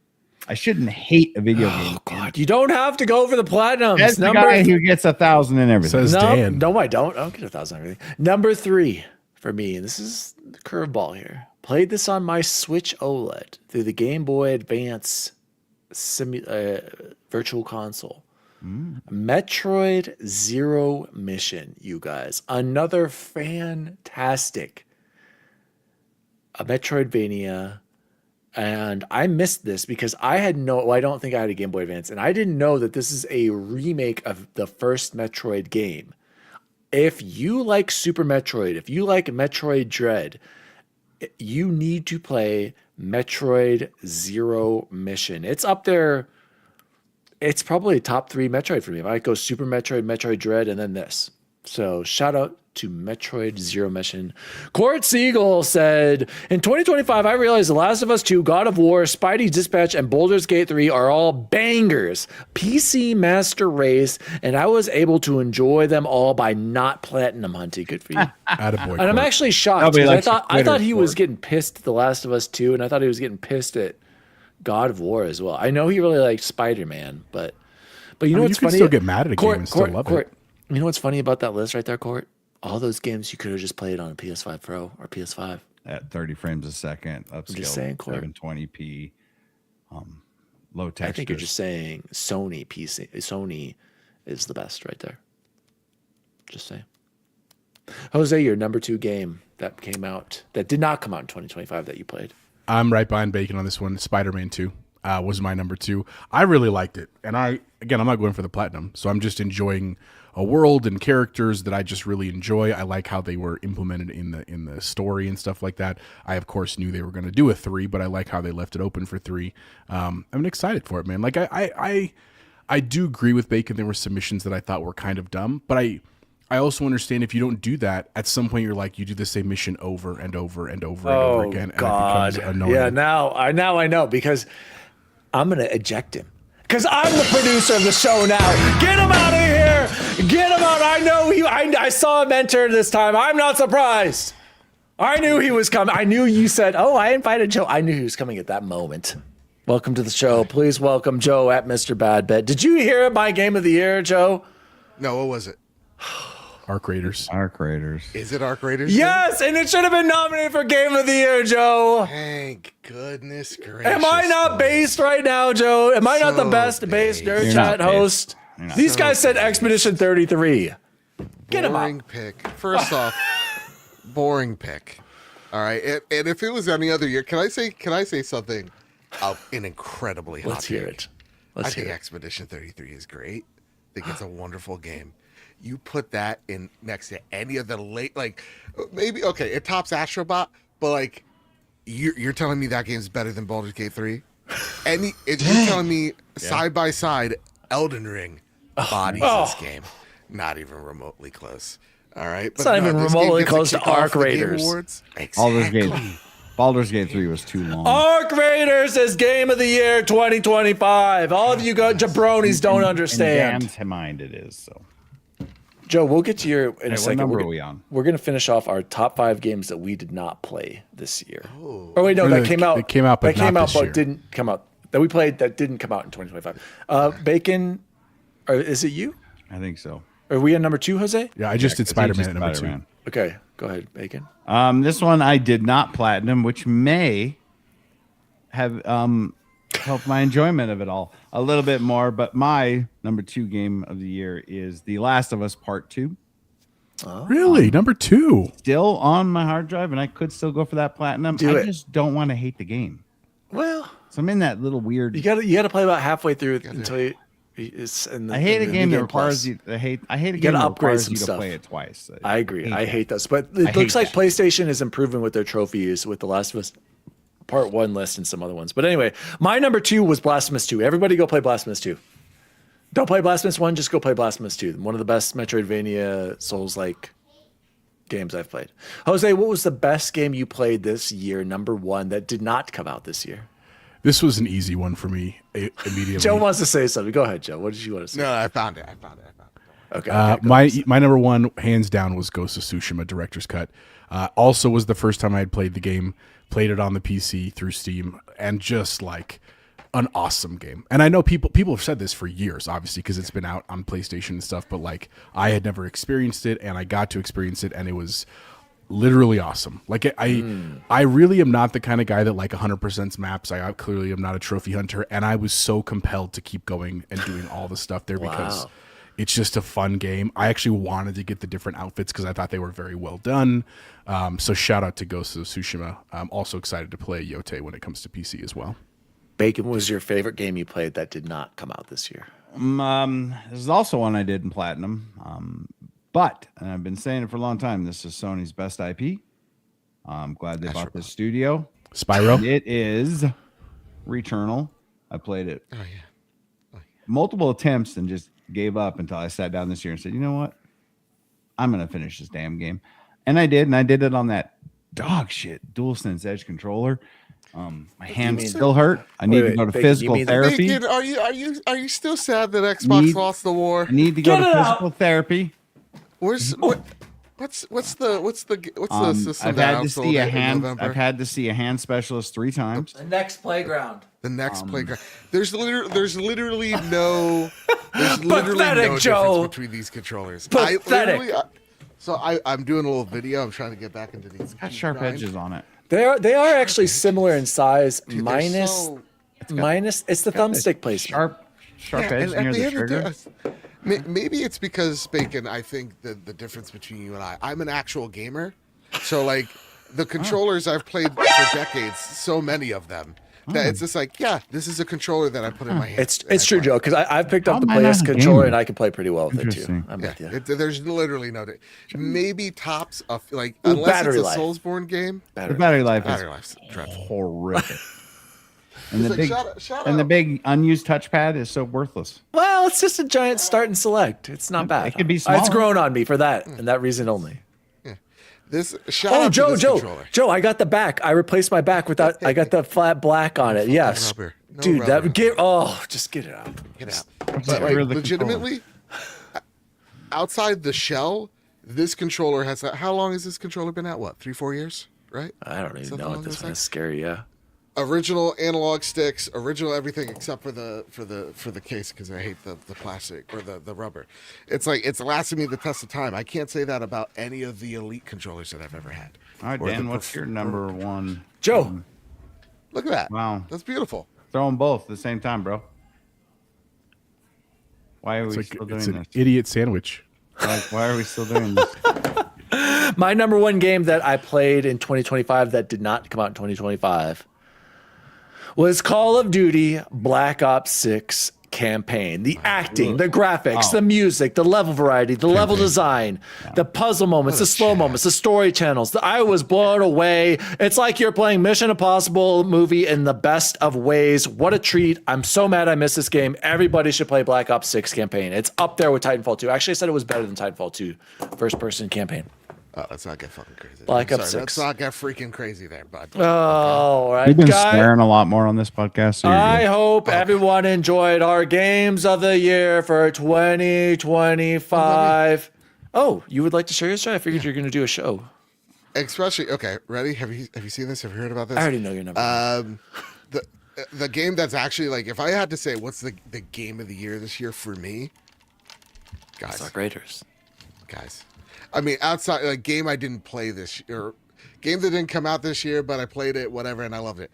I shouldn't hate a video game. Oh God, you don't have to go for the platinums. That's the guy who gets 1,000 and everything. Says Dan. No, I don't. I don't get 1,000 and everything. Number 3 for me, and this is the curveball here. Played this on my Switch OLED through the Game Boy Advance Virtual Console. Metroid Zero Mission, you guys. Another fantastic Metroidvania. And I missed this because I don't think I had a Game Boy Advance, and I didn't know that this is a remake of the first Metroid game. If you like Super Metroid, if you like Metroid Dread, you need to play Metroid Zero Mission. It's up there. It's probably a top 3 Metroid for me. If I go Super Metroid, Metroid Dread, and then this. So shout out to Metroid Zero Mission. Court Siegel said, in 2025, I realized The Last of Us 2, God of War, Spidey's Dispatch, and Baldur's Gate 3 are all bangers. PC Master Race, and I was able to enjoy them all by not platinum hunting. Good for you. Attaboy, And I'm actually shocked because I thought he was getting pissed at The Last of Us 2, and I thought he was getting pissed at God of War as well. I know he really liked Spider-Man, but you know what's funny? You can still get mad at a game and still love it. You know what's funny about that list right there, Court? All those games you could have just played on a PS5 Pro or PS5 at 30 frames a second, upscale 720p, low textures. I think you're just saying Sony is the best right there. Just saying. Jose, your number 2 game that did not come out in 2025 that you played. I'm right behind Bacon on this one. Spider-Man 2 was my number 2. I really liked it. And I'm not going for the platinum. So I'm just enjoying a world and characters that I just really enjoy. I like how they were implemented in the story and stuff like that. I, of course, knew they were going to do a 3, but I like how they left it open for 3. I'm excited for it, man. Like, I do agree with Bacon. There were some missions that I thought were kind of dumb, but I also understand if you don't do that, at some point you're like, you do the same mission over and over and over and over again. God. And it becomes annoying. Yeah, now I know because I'm going to eject him. Because I'm the producer of the show now. Get him out of here. Get him out. I know I saw him enter this time. I'm not surprised. I knew he was coming. I knew you said, oh, I invited Joe. I knew he was coming at that moment. Welcome to the show. Please welcome Joe at Mr. Badbed. Did you hear my game of the year, Joe? No, what was it? Arc Raiders. Is it Arc Raiders? Yes, and it should have been nominated for Game of the Year, Joe. Thank goodness gracious. Am I not based right now, Joe? Am I not the best based Nerd Chat host? These guys said Expedition 33. Get him Boring up. pick. First off, boring pick. All right, and if it was any other year, can I say something? An incredibly hot Let's hear take. it. I think Expedition 33 is great. I think it's a wonderful game. You put that in next to any of the maybe okay, it tops Astrobot, but like you're telling me that game's better than Baldur's Gate 3? You're telling me side by side Elden Ring bodies this game. Not even remotely close. All right. It's not even remotely close to Arc Raiders. Exactly. Baldur's Gate 3 was too long. Arc Raiders is Game of the Year 2025. All of you jabronis don't understand. In Dan's mind it is, so. Joe, we'll get to your in a second. What number are we on? We're going to finish off our top 5 games that we did not play this year. Oh wait, no, that came out. It came out, but didn't come out. That we played that didn't come out in 2025. Bacon, or is it you? I think so. Are we on number 2, Jose? Yeah, I just did Spider-Man at number 2. Okay, go ahead, Bacon. This one I did not platinum, which may have help my enjoyment of it all a little bit more. But my number 2 game of the year is The Last of Us Part 2. Really? Number 2. Still on my hard drive, and I could still go for that platinum. I just don't want to hate the game. Well, so I'm in that little weird. You gotta play about halfway through until you. I hate a game that requires you. I hate a game that requires you to play it twice. I agree. I hate those. But it looks like PlayStation is improving with their trophies with The Last of Us Part 1 list and some other ones. But anyway, my number 2 was Blasphemous 2. Everybody go play Blasphemous 2. Don't play Blasphemous 1, just go play Blasphemous 2. One of the best Metroidvania Souls-like games I've played. Jose, what was the best game you played this year, number 1, that did not come out this year? This was an easy one for me immediately. Joe wants to say something. Go ahead, Joe. What did you want to say? No, I found it. Okay. My number 1, hands down, was Ghost of Tsushima Director's Cut. Also was the first time I had played the game, played it on the PC through Steam, and just like an awesome game. And I know people have said this for years, obviously, because it's been out on PlayStation and stuff, but like I had never experienced it, and I got to experience it, and it was literally awesome. Like I really am not the kind of guy that like 100% maps. I clearly am not a trophy hunter, and I was so compelled to keep going and doing all the stuff there because it's just a fun game. I actually wanted to get the different outfits because I thought they were very well done. So shout out to Ghost of Tsushima. I'm also excited to play Yote when it comes to PC as well. Bacon, was your favorite game you played that did not come out this year? This is also one I did in Platinum. But, and I've been saying it for a long time, this is Sony's best IP. I'm glad they bought this studio. Spyro? It is Returnal. I played it multiple attempts and just gave up until I sat down this year and said, you know what? I'm going to finish this damn game. And I did, and I did it on that dog shit DualSense Edge controller. My hands still hurt. I need to go to physical therapy. Bacon, are you still sad that Xbox lost the war? I need to go to physical therapy. What's the system? I've had to see a hand specialist 3 times. The next playground. The next playground. There's literally no Pathetic, Joe. difference between these controllers. Pathetic. I'm doing a little video. I'm trying to get back into these. Got sharp edges on it. They are actually similar in size, dude, minus it's the thumbstick placement. Sharp edge near the trigger. Maybe it's because, Bacon, I think the difference between you and I'm an actual gamer. So, like, the controllers I've played for decades, so many of them, that it's just like, this is a controller that I put in my hand. It's true, Joe, because I've picked up the PS controller and I can play pretty well with it, too. I'm with you. There's literally no... Maybe tops of, like, unless it's a Soulsborne game. The battery life is dreadful. Horrific. And the big unused touchpad is so worthless. Well, it's just a giant start and select. It's not bad. It could be small. It's grown on me for that and that reason only. Joe, I got the back. I replaced my back without. I got the flat black on it. Yes, dude, that would get. Oh, just get it out. Get out. But like, legitimately, outside the shell, this controller has. How long has this controller been out? What, 3-4 years? Right? I don't even know. This one is scary. Yeah. Original analog sticks, original everything except for the case because I hate the plastic or the rubber. It's like it's lasted me the test of time. I can't say that about any of the Elite controllers that I've ever had. All right, Dan, what's your number 1? Joe, look at that. Wow, that's beautiful. Throw them both at the same time, bro. Why are we still doing this? It's an idiot sandwich. Why are we still doing this? My number 1 game that I played in 2025 that did not come out in 2025 was Call of Duty Black Ops 6 campaign. The acting, the graphics, the music, the level variety, the level design, the puzzle moments, the slow moments, the story channels. I was blown away. It's like you're playing Mission Impossible movie in the best of ways. What a treat. I'm so mad I missed this game. Everybody should play Black Ops 6 campaign. It's up there with Titanfall 2. Actually, I said it was better than Titanfall 2 first-person campaign. Oh, let's not get fucking crazy. Black Ops 6. Let's not get freaking crazy there, bud. Oh, all right, we've been swearing a lot more on this podcast. So I hope everyone enjoyed our games of the year for 2025. Oh, you would like to share your story? I figured you're going to do a show. Especially, okay, ready? Have you seen this? Have you heard about this? I already know your number. The game that's actually like, if I had to say what's the game of the year this year for me, guys, Raiders. Guys. I mean, outside like game I didn't play this year, game that didn't come out this year, but I played it, whatever, and I loved it.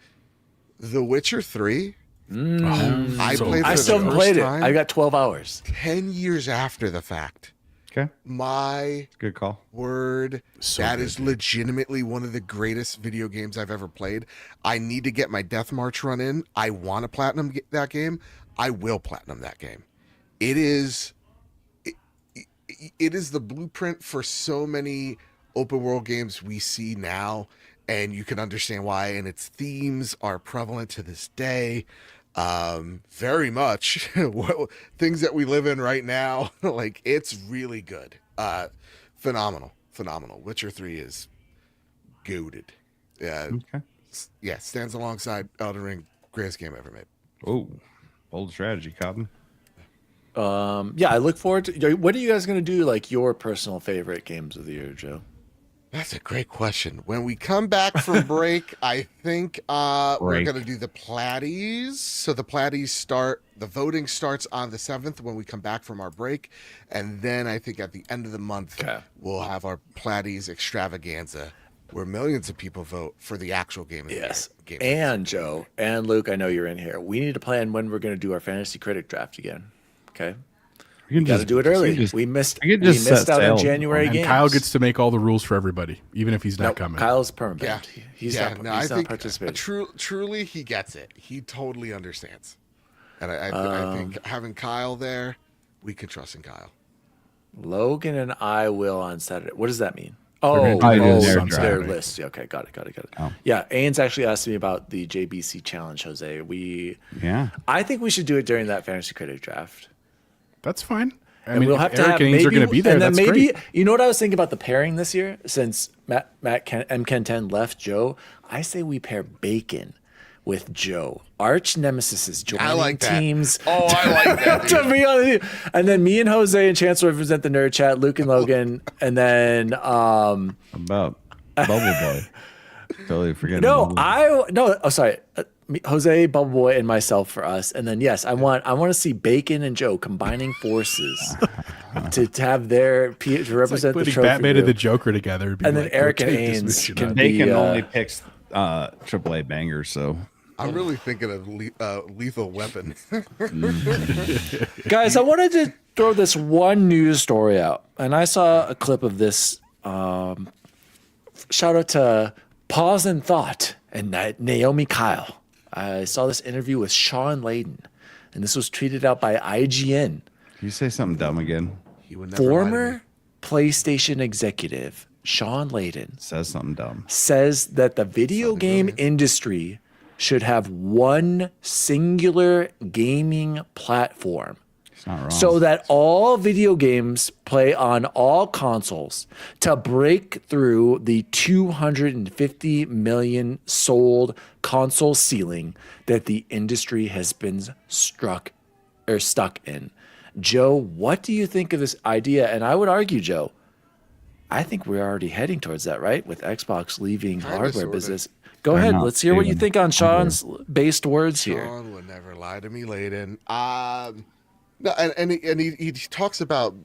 The Witcher 3 I So played I for still the haven't first played it. time I got 12 hours. 10 years after the fact. Okay, My good call. word, So that good, is dude. legitimately one of the greatest video games I've ever played. I need to get my Death March run in. I want to platinum that game. I will platinum that game. It is it is the blueprint for so many open world games we see now, and you can understand why, and its themes are prevalent to this day, very much. Things that we live in right now. Like, it's really good. Phenomenal. Witcher 3 is goated. Yeah, Okay. yeah, stands alongside Elden Ring, greatest game ever made. Oh, bold strategy, Cotton. Yeah, I look forward to. What are you guys gonna do? Like your personal favorite games of the year, Joe? That's a great question. When we come back from break, I think we're Break. going to do the Platties. So the voting starts on the 7th when we come back from our break. And then I think at the end of the month, Okay. we'll have our Platties extravaganza where millions of people vote for the actual game of the Yes. year. And Joe and Luke, I know you're in here. We need to plan when we're gonna do our fantasy critic draft again. Okay. You Got to do it early. We missed out sail. on January And games. Kyle gets to make all the rules for everybody, even if he's not no, coming. Kyle's permanent. Yeah. He's not participating. Truly, he gets it. He totally understands. And I think having Kyle there, we can trust in Kyle. Logan and I will on Saturday. What does that mean? gonna Oh, do their their draft. list. Okay, got it. Oh. Yeah, Ains actually asked me about the JBC challenge, Jose. Yeah. I think we should do it during that fantasy critic draft. That's fine. I And mean, we'll if have to Eric have and Ains are going to be there. and then That's maybe great. you know what I was thinking about the pairing this year since M10 left Joe. I say we pair Bacon with Joe. Arch nemesis is joining I like that. teams. Oh, I like that. To be on the team. And then me and Jose and Chance will represent the nerd chat, Luke and Logan, and then About Bubble Boy. Totally forgetting. no, Bubble Boy. sorry. Jose, Bubble Boy, and myself for us, and then yes, I want to see Bacon and Joe combining forces to have their to It's like represent the putting trophy Batman group. and the Joker together. It'd be And then like, Eric go and take this Ains mission can on. be- Bacon the, only picks AAA bangers, so I'm really thinking of Lethal Weapon. Guys, I wanted to throw this one news story out, and I saw a clip of this. Shout out to Pause and Thought and Naomi Kyle. I saw this interview with Sean Layden, and this was tweeted out by IGN. can you say something dumb again? He would never lie to me. Former PlayStation executive Sean Layden Says something dumb. says that the video game industry should have one singular gaming platform It's not wrong. so that all video games play on all consoles to break through the 250 million sold console ceiling that the industry has been stuck in. Joe, what do you think of this idea? And I would argue, Joe, I think we're already heading towards that, right? With Xbox leaving Kinda, hardware sorta. business. Go They're ahead. not Let's hear what you leaving think on Sean's based words here. Sean would never lie to me, Layden. No, and he talks about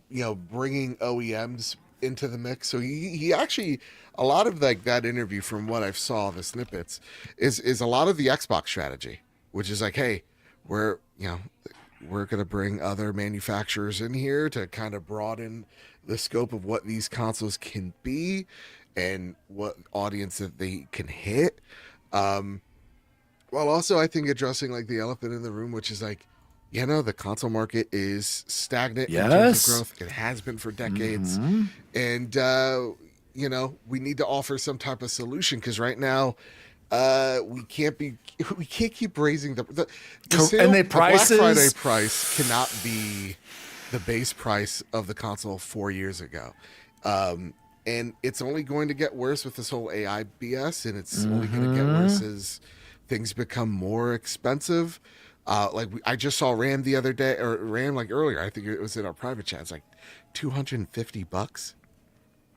bringing OEMs into the mix. So he actually, a lot of that interview, from what I've saw the snippets, is a lot of the Xbox strategy, which is like, hey, we're gonna bring other manufacturers in here to kind of broaden the scope of what these consoles can be and what audience that they can hit. While also, I think addressing like the elephant in the room, which is like, the console market is stagnant in terms Yes. of growth. It has been for decades. And, we need to offer some type of solution because right now, we can't keep raising the And the Black prices- Friday price cannot be the base price of the console 4 years ago. And it's only going to get worse with this whole AI BS, and it's only going to get worse as things become more expensive. I just saw RAM the other day, or RAM like earlier. I think it was in our private chat. It's like $250.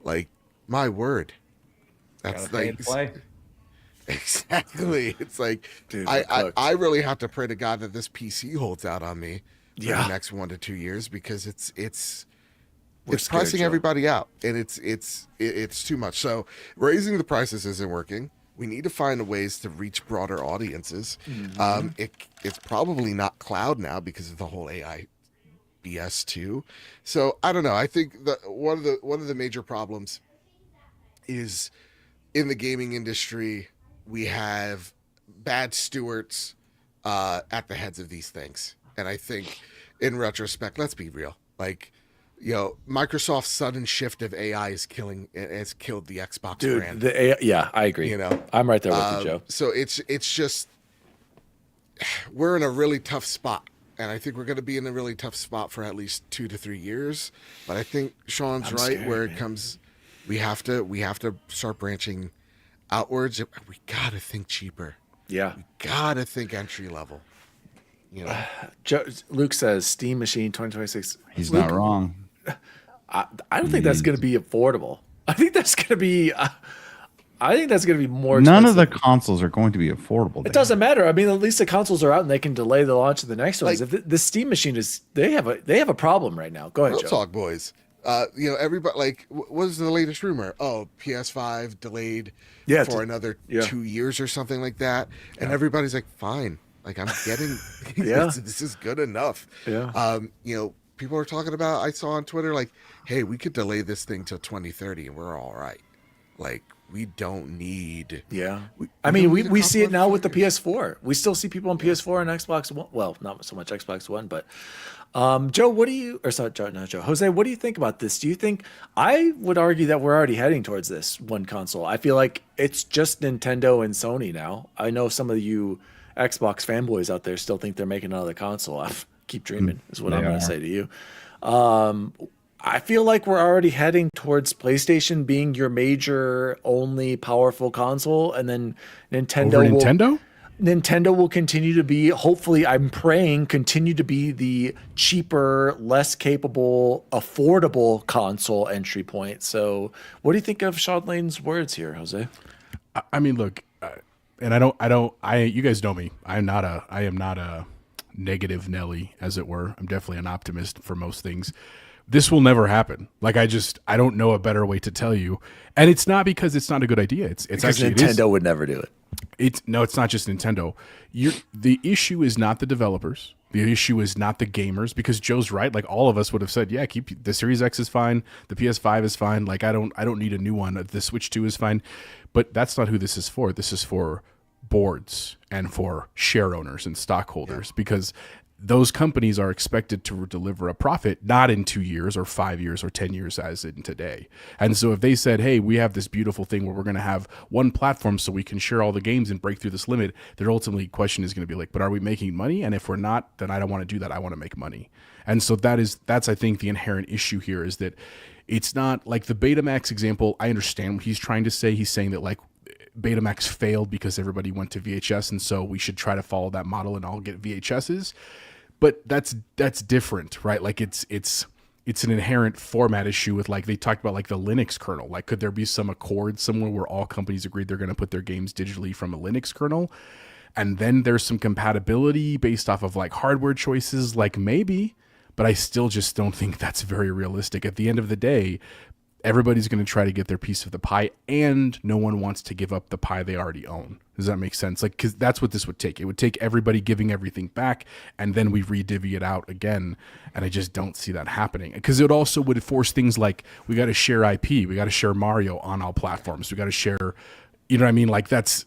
Like, my word, that's Gotta pay like to play. exactly. It's like Dude, we're I cooked. really have to pray to God that this PC holds out on me for Yeah. the next 1 to 2 years because it's We're pricing scared, Joe. everybody out, and it's too much. So raising the prices isn't working. we need to find ways to reach broader audiences. Mm-hmm. It's probably not cloud now because of the whole AI BS too. So I don't know. I think that one of the major problems is in the gaming industry, we have bad stewards at the heads of these things. And I think in retrospect, let's be real. Like, Microsoft's sudden shift of AI has killed the Xbox brand. Yeah, I agree. I'm right there with you, Joe. So it's just, we're in a really tough spot. And I think we're going to be in a really tough spot for at least 2 to 3 years. But I think Sean's right scared, where it man. comes. We have to start branching outwards. We gotta think cheaper. Yeah. We gotta think entry level. Luke says Steam Machine 2026. He's Luke, not wrong. I don't think that's going to be affordable. I think that's going to be. I think that's going to be more expensive. None of the consoles are going to be affordable. It doesn't matter. I mean, at least the consoles are out and they can delay the launch of the next ones. If the Steam Machine they have a problem right now. Go ahead, Real Joe. talk, boys. Everybody what was the latest rumor? Oh, PS5 delayed for another 2 years or something like that, and everybody's like, fine. Like, I'm getting this is good enough. Yeah. People are talking about. I saw on Twitter like, hey, we could delay this thing till 2030 and we're all right. Like, we don't need. Yeah. We see it now with the PS4. We still see people on PS4 and Xbox One. Well, not so much Xbox One, but Joe, what do you, or sorry, not Joe, Jose, what do you think about this? Do you think, I would argue that we're already heading towards this one console. I feel like it's just Nintendo and Sony now. I know some of you Xbox fanboys out there still think they're making another console. I keep dreaming is what I'm going to say to you. I feel like we're already heading towards PlayStation being your major, only powerful console, and then Nintendo will continue to be, hopefully, I'm praying, continue to be the cheaper, less capable, affordable console entry point. So, what do you think of Sean Layden's words here, Jose? I mean, look, and you guys know me. I am not a negative Nelly, as it were. I'm definitely an optimist for most things. This will never happen. Like, I don't know a better way to tell you. And it's not because it's not a good idea. It's because actually Nintendo would never do it. It's not just Nintendo. The issue is not the developers. The issue is not the gamers, because Joe's right. Like, all of us would have said, yeah, keep the Series X is fine. The PS5 is fine. Like, I don't need a new one. The Switch 2 is fine. But that's not who this is for. This is for boards and for share owners and stockholders, because those companies are expected to deliver a profit, not in 2 years or 5 years or 10 years as in today. And so if they said, hey, we have this beautiful thing where we're going to have one platform so we can share all the games and break through this limit, their ultimately question is going to be like, but are we making money? And if we're not, then I don't want to do that. I want to make money. And so that's, I think, the inherent issue here is that it's not like the Betamax example. I understand what he's trying to say. He's saying that, like, Betamax failed because everybody went to VHS, and so we should try to follow that model and all get VHSs. But that's different, right? Like, it's an inherent format issue with, like, they talked about, like, the Linux kernel. Like, could there be some accord somewhere where all companies agreed they're going to put their games digitally from a Linux kernel? And then there's some compatibility based off of, like, hardware choices, like, maybe, but I still just don't think that's very realistic. At the end of the day, everybody's going to try to get their piece of the pie, and no one wants to give up the pie they already own. Does that make sense? Like, because that's what this would take. It would take everybody giving everything back, and then we re-divvy it out again. And I just don't see that happening. Because it also would force things like, we got to share IP. We got to share Mario on all platforms. We got to share, you know what I mean? Like, that's,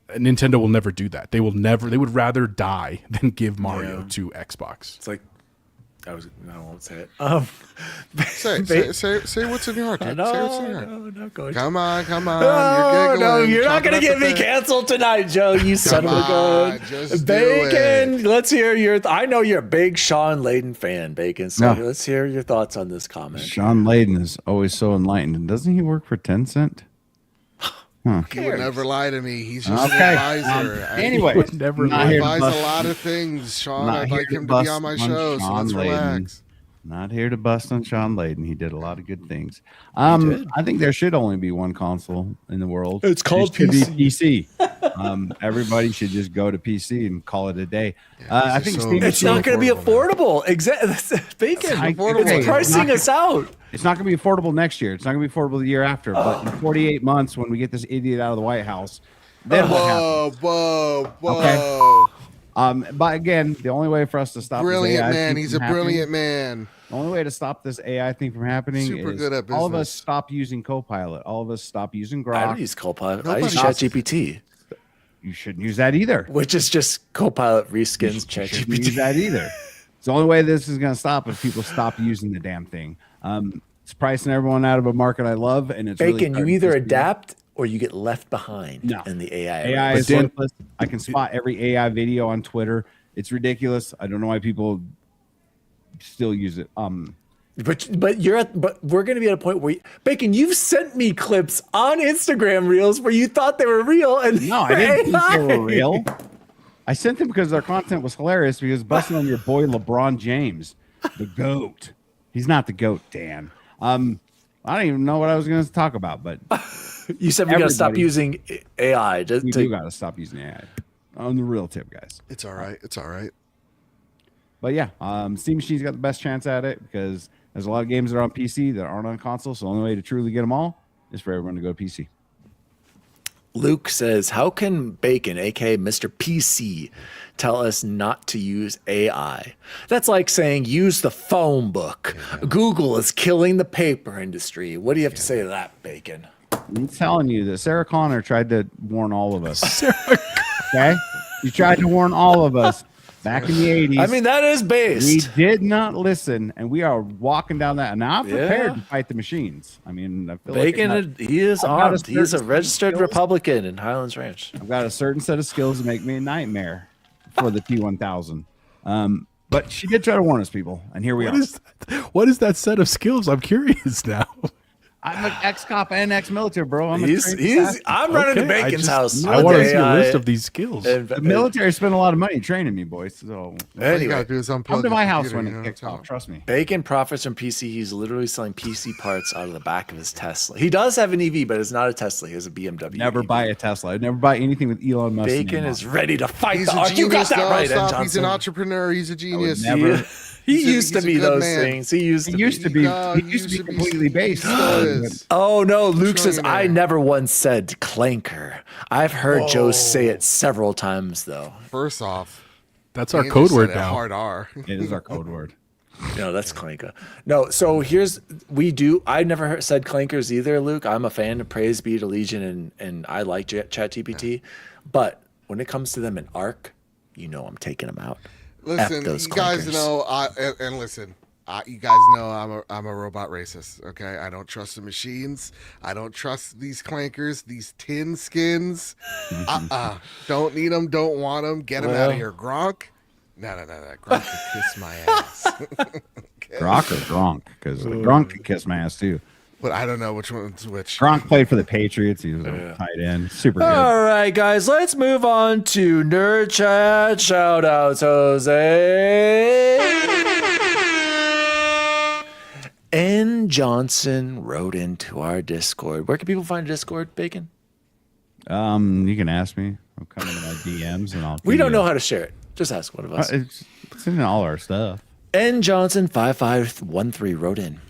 Nintendo will never do that. They would rather die than give Mario to Xbox. It's like, I won't say it. Say what's in your heart, dude. No, say what's in your heart. no, go ahead. Come on. Oh, no, you're not going to get me canceled tonight, Joe, you son of a gun. Just Bacon, let's hear your, I know you're a big Sean Layden fan, Bacon, so let's hear your thoughts on this comment. Sean Layden is always so enlightened. And doesn't he work for Tencent? He would never lie to me. He's just an advisor. Anyway, would never I advise a lot of things, Sean. I'd like him to be on my show, so let's relax. Not here to bust on Sean Layden. He did a lot of good things. I think there should only be one console in the world. It's called PC. Everybody should just go to PC and call it a day. I think so- Steam It's not going to be affordable. Exactly. Bacon, affordable. it's pricing us out. It's not going to be affordable next year. It's not going to be affordable the year after. But in 48 months, when we get this idiot out of the White House, then what happens? Whoa. Okay. But again, the only way for us to stop Brilliant this AI man. thing He's from a happening- brilliant man. The only way to stop this AI thing from happening Super is good at all of us business. stop using Copilot. All of us stop using I don't Grok. use Copilot. I Nobody use does. ChatGPT, You shouldn't use that either. which is just Copilot reskins You shouldn't use ChatGPT. that either. It's the only way this is going to stop if people stop using the damn thing. It's pricing everyone out of a market I love, and it's really Bacon, you starting to either piss me off. adapt or you get left behind No. in the AI. AI race. is Dan- worthless. I can spot every AI video on Twitter. It's ridiculous. I don't know why people still use it. But we're going to be at a point where Bacon, you've sent me clips on Instagram Reels where you thought they were real, and No, I didn't think they were real. I sent them because their content was hilarious because busting on your boy LeBron James, the GOAT. He's not the GOAT, Dan. I don't even know what I was going to talk about, but You said we got to stop Everybody- using AI. Just we to, do got to stop using AI on the real tip, guys. It's all right. It's all right. But yeah, Steam Machine's got the best chance at it because there's a lot of games that are on PC that aren't on console. So the only way to truly get them all is for everyone to go to PC. Luke says, how can Bacon, aka Mr. PC, tell us not to use AI? That's like saying use the phone book. Google is killing the paper industry. What do you have to say to that, Bacon? I'm telling you that Sarah Connor tried to warn all of us. Okay? She tried to warn all of us back in the 80s. I mean, that is we based. did not listen, and we are walking down that. Now I'm prepared Yeah. to fight the machines. I mean, I feel Bacon, like he is I've got a armed. He is a certain registered skills. Republican in Highlands Ranch. I've got a certain set of skills to make me a nightmare for the T1000. But she did try to warn us, people, and here we are. What is that set of skills? I'm curious now. I'm an ex-cop and ex-military, bro. I'm a He's trained he's. assassin. I'm running to Okay, Bacon's house. I with want to the see a AI list of these skills. The military spent a lot of money training me, boys. So All you Anyway, gotta do is unplug come to the my house computer, when you know it what kicks I'm off. talking Trust me. Bacon profits from PC. He's literally selling PC parts out of the back of his Tesla. He does have an EV, but it's not a Tesla. He has a BMW. Never EV. buy a Tesla. I'd never buy anything with Elon Musk. Bacon is ready to fight He's the a arc. You got genius. that No, right, stop. Ed He's an Johnson. entrepreneur. He's a genius. never- He He's a- used to he's a be good those man. things. He used He to used be. to be. No, He he used to be used to be- completely based. Still is. Oh no, Luke says I Trillionaire. never once said clanker. I've heard Joe say it several times though. First off, That's our Dan code just said word it, now. Hard R. It is our code word. No, that's clanker. No, so here's we do. I never said clankers either, Luke. I'm a fan of Praise Be to Legion, and I like ChatGPT, but when it comes to them in Arc, you know I'm taking them out. Listen, those you guys clankers. know, and listen, you guys know I'm a robot racist. Okay, I don't trust the machines. I don't trust these clankers, these tin skins. Don't need them. Don't want them. Get them out Well- of here, Gronk. No. Gronk can kiss my ass. Gronk or Gronk? Because Gronk can kiss my ass too. But I don't know which one's which. Gronk played for the Patriots. He was a tight end. Super good. All right, guys, let's move on to Nerd Chat Shoutouts, Jose. N. Johnson wrote into our Discord. Where can people find Discord, Bacon? You can ask me. I'll come into my DMs and I'll. We give don't you- know how to share it. Just ask one of us. It's in all our stuff. N. Johnson 5513 wrote in.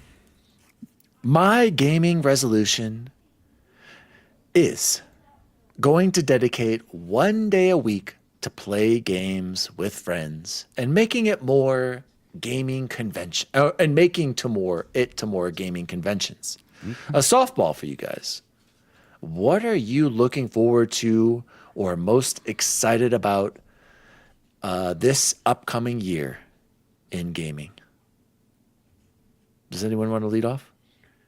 My gaming resolution is going to dedicate one day a week to play games with friends and making it more gaming convention and making to more gaming conventions. A softball for you guys. What are you looking forward to or most excited about this upcoming year in gaming? Does anyone want to lead off?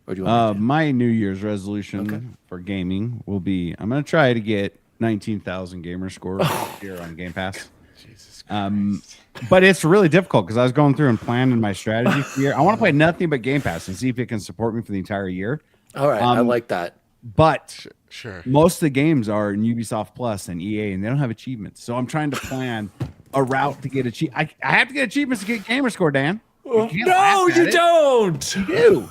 Or do you want me to? My New Year's resolution for gaming will be I'm going to try to get 19,000 gamer scores here on Game Pass. Jesus But it's really difficult because I was going through and planning my strategy for the year. I want to play nothing but Game Pass and see if it can support me for the entire year. All right, I like that. But Sure. most of the games are in Ubisoft Plus and EA, and they don't have achievements. So I'm trying to plan a route to get I have to get achievements to get gamer score, Dan. You can't No, laugh at you it. don't. do.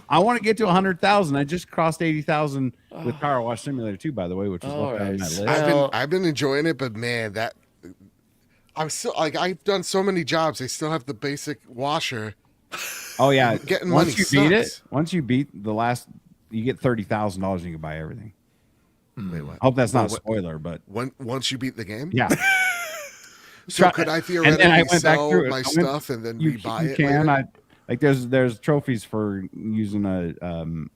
I want to get to 100,000. I just crossed 80,000 with Power Wash Simulator 2, by the way, which was All left out on right. that list. Well- I've been enjoying it, but man, that I'm still like I've done so many jobs. They still have the basic washer Oh yeah, Getting money once you beat the last, you get $30,000 and you can buy everything. Wait, what? I hope that's not a Well, spoiler, but once you beat the game, yeah. So could I and theoretically then I went back sell through it. my stuff and then rebuy you it can. later? Like there's trophies for using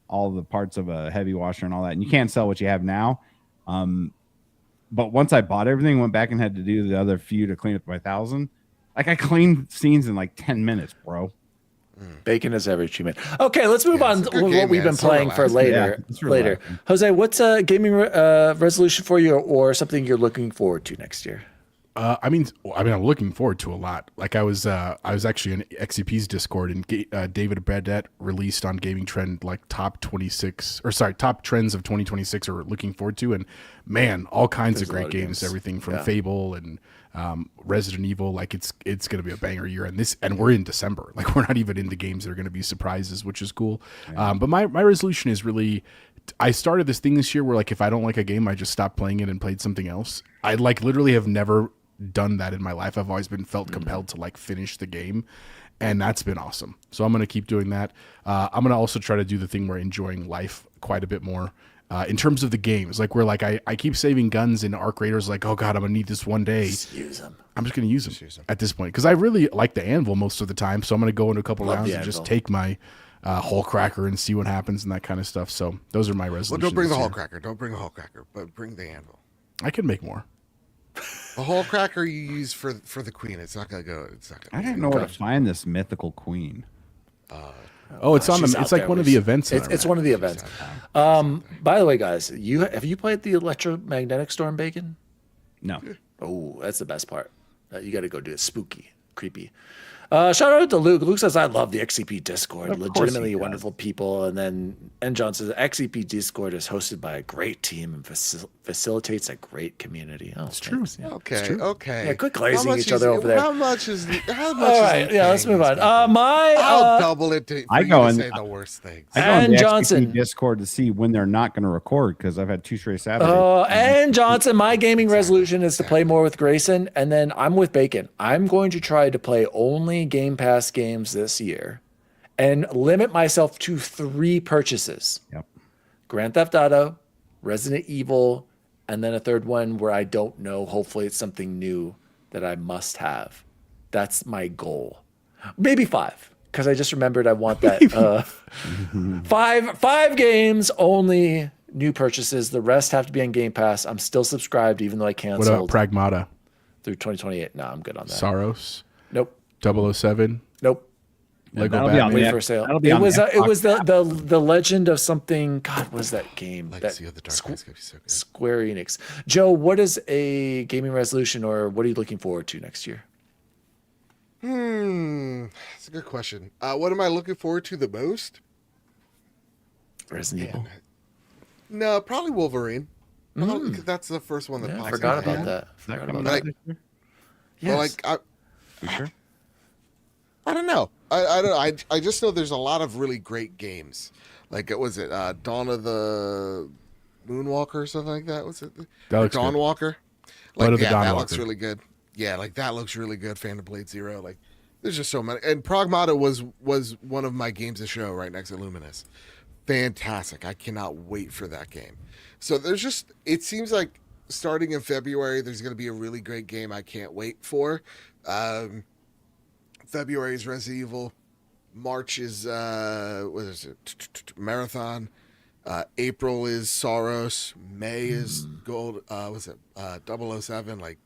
all the parts of a heavy washer and all that, and you can't sell what you have now. But once I bought everything, went back and had to do the other few to clean up my 1,000. Like I cleaned scenes in like 10 minutes, bro. Bacon is every achievement. Okay, let's move on it's a with good what game, we've man. been It's so playing for relaxing. later. Yeah, it's later, relaxing. Jose, what's a gaming resolution for you, or something you're looking forward to next year? I mean, I'm looking forward to a lot. Like I was actually in XCP's Discord, and David Badet released on Gaming Trend like top trends of 2026 are looking forward to, and man, all kinds of There's a lot great of games, games. everything from Yeah. Fable and Resident Evil. Like it's gonna be a banger year, and we're in December. Like we're not even into games that are gonna be surprises, which is cool. But my resolution is really. I started this thing this year where like if I don't like a game, I just stop playing it and played something else. I like literally have never done that in my life. I've always been felt compelled to like finish the game, and that's been awesome. So I'm going to keep doing that. I'm going to also try to do the thing where enjoying life quite a bit more in terms of the games. Like where like I keep saving guns in Arc Raiders, like, oh God, I'm going to need this one day. Just use them. I'm just going to use them at this point because I really like the anvil most of the time. So I'm going to go into a couple Love rounds the and just anvil. take my Hull Cracker and see what happens and that kind of stuff. So those are my resolutions. Well, don't bring the this Hull year. Cracker. Don't bring the Hull Cracker, but bring the anvil. I can make more. The Hull Cracker you use for the queen. It's not gonna go. It's not gonna. I didn't know where to find this mythical queen. Oh, it's on She's the. out It's like there. one of the events. It's one of the events. By the way, guys, have you played the electromagnetic storm, Bacon? No. Oh, that's the best part. You got to go do it. Spooky, creepy. Shout out to Luke. Luke says, I love the XCP Discord. Of course Legitimately he does. wonderful people. And then John says, XCP Discord is hosted by a great team and facilitates a great community. Oh, it's true. Yeah. Okay. Okay. Yeah, quit How glazing much each is- other over there. How much is? How much? All is right, he yeah, let's paying move these on. people? I'll My double it to, for I you go to in- say the worst things. I go And on the Johnson. XP Discord to see when they're not going to record because I've had 2 straight Saturdays. and Johnson, my gaming resolution is to play more with Grayson, and then I'm with Bacon. I'm going to try to play only Game Pass games this year and limit myself to 3 purchases. Yep. Grand Theft Auto, Resident Evil, and then a third one where I don't know. Hopefully it's something new that I must have. That's my goal. Maybe 5, because I just remembered I want that. 5 games, only new purchases. The rest have to be on Game Pass. I'm still subscribed, even though I What about canceled Pragmata, through 2028. No, I'm good on that. Saros, Nope. 007, Nope. Lego that'll be on Batman? Wait the for X- sale. that'll be It on was the it was Xbox. the legend of something. God, what is that game? That Legacy of the Dark Knight is gonna be so good. Square Enix. Joe, what is a gaming resolution, or what are you looking forward to next year? That's a good question. What am I looking forward to the most? Resident Evil. No, probably Wolverine. Probably, 'cause that's the first one that Yeah, I pops forgot in my about head. that. Is that Forgot coming about out that. this year? But like, You sure? I don't know. I don't. I just know there's a lot of really great games. Like, what was it Dawn of the Moonwalker or something like that? What's it? That looks Dawn good. Walker. Blood Like, of the yeah, Dawn that looks Walker. really good. Yeah, like that looks really good. Phantom Blade Zero. Like, there's just so many. And Pragmata was one of my games to show right next to Luminous. Fantastic. I cannot wait for that game. So there's just, it seems like starting in February, there's going to be a really great game I can't wait for. February is Resident Evil. March is, what is it? Marathon. April is Soros. May is Gold. Was it 007? Like,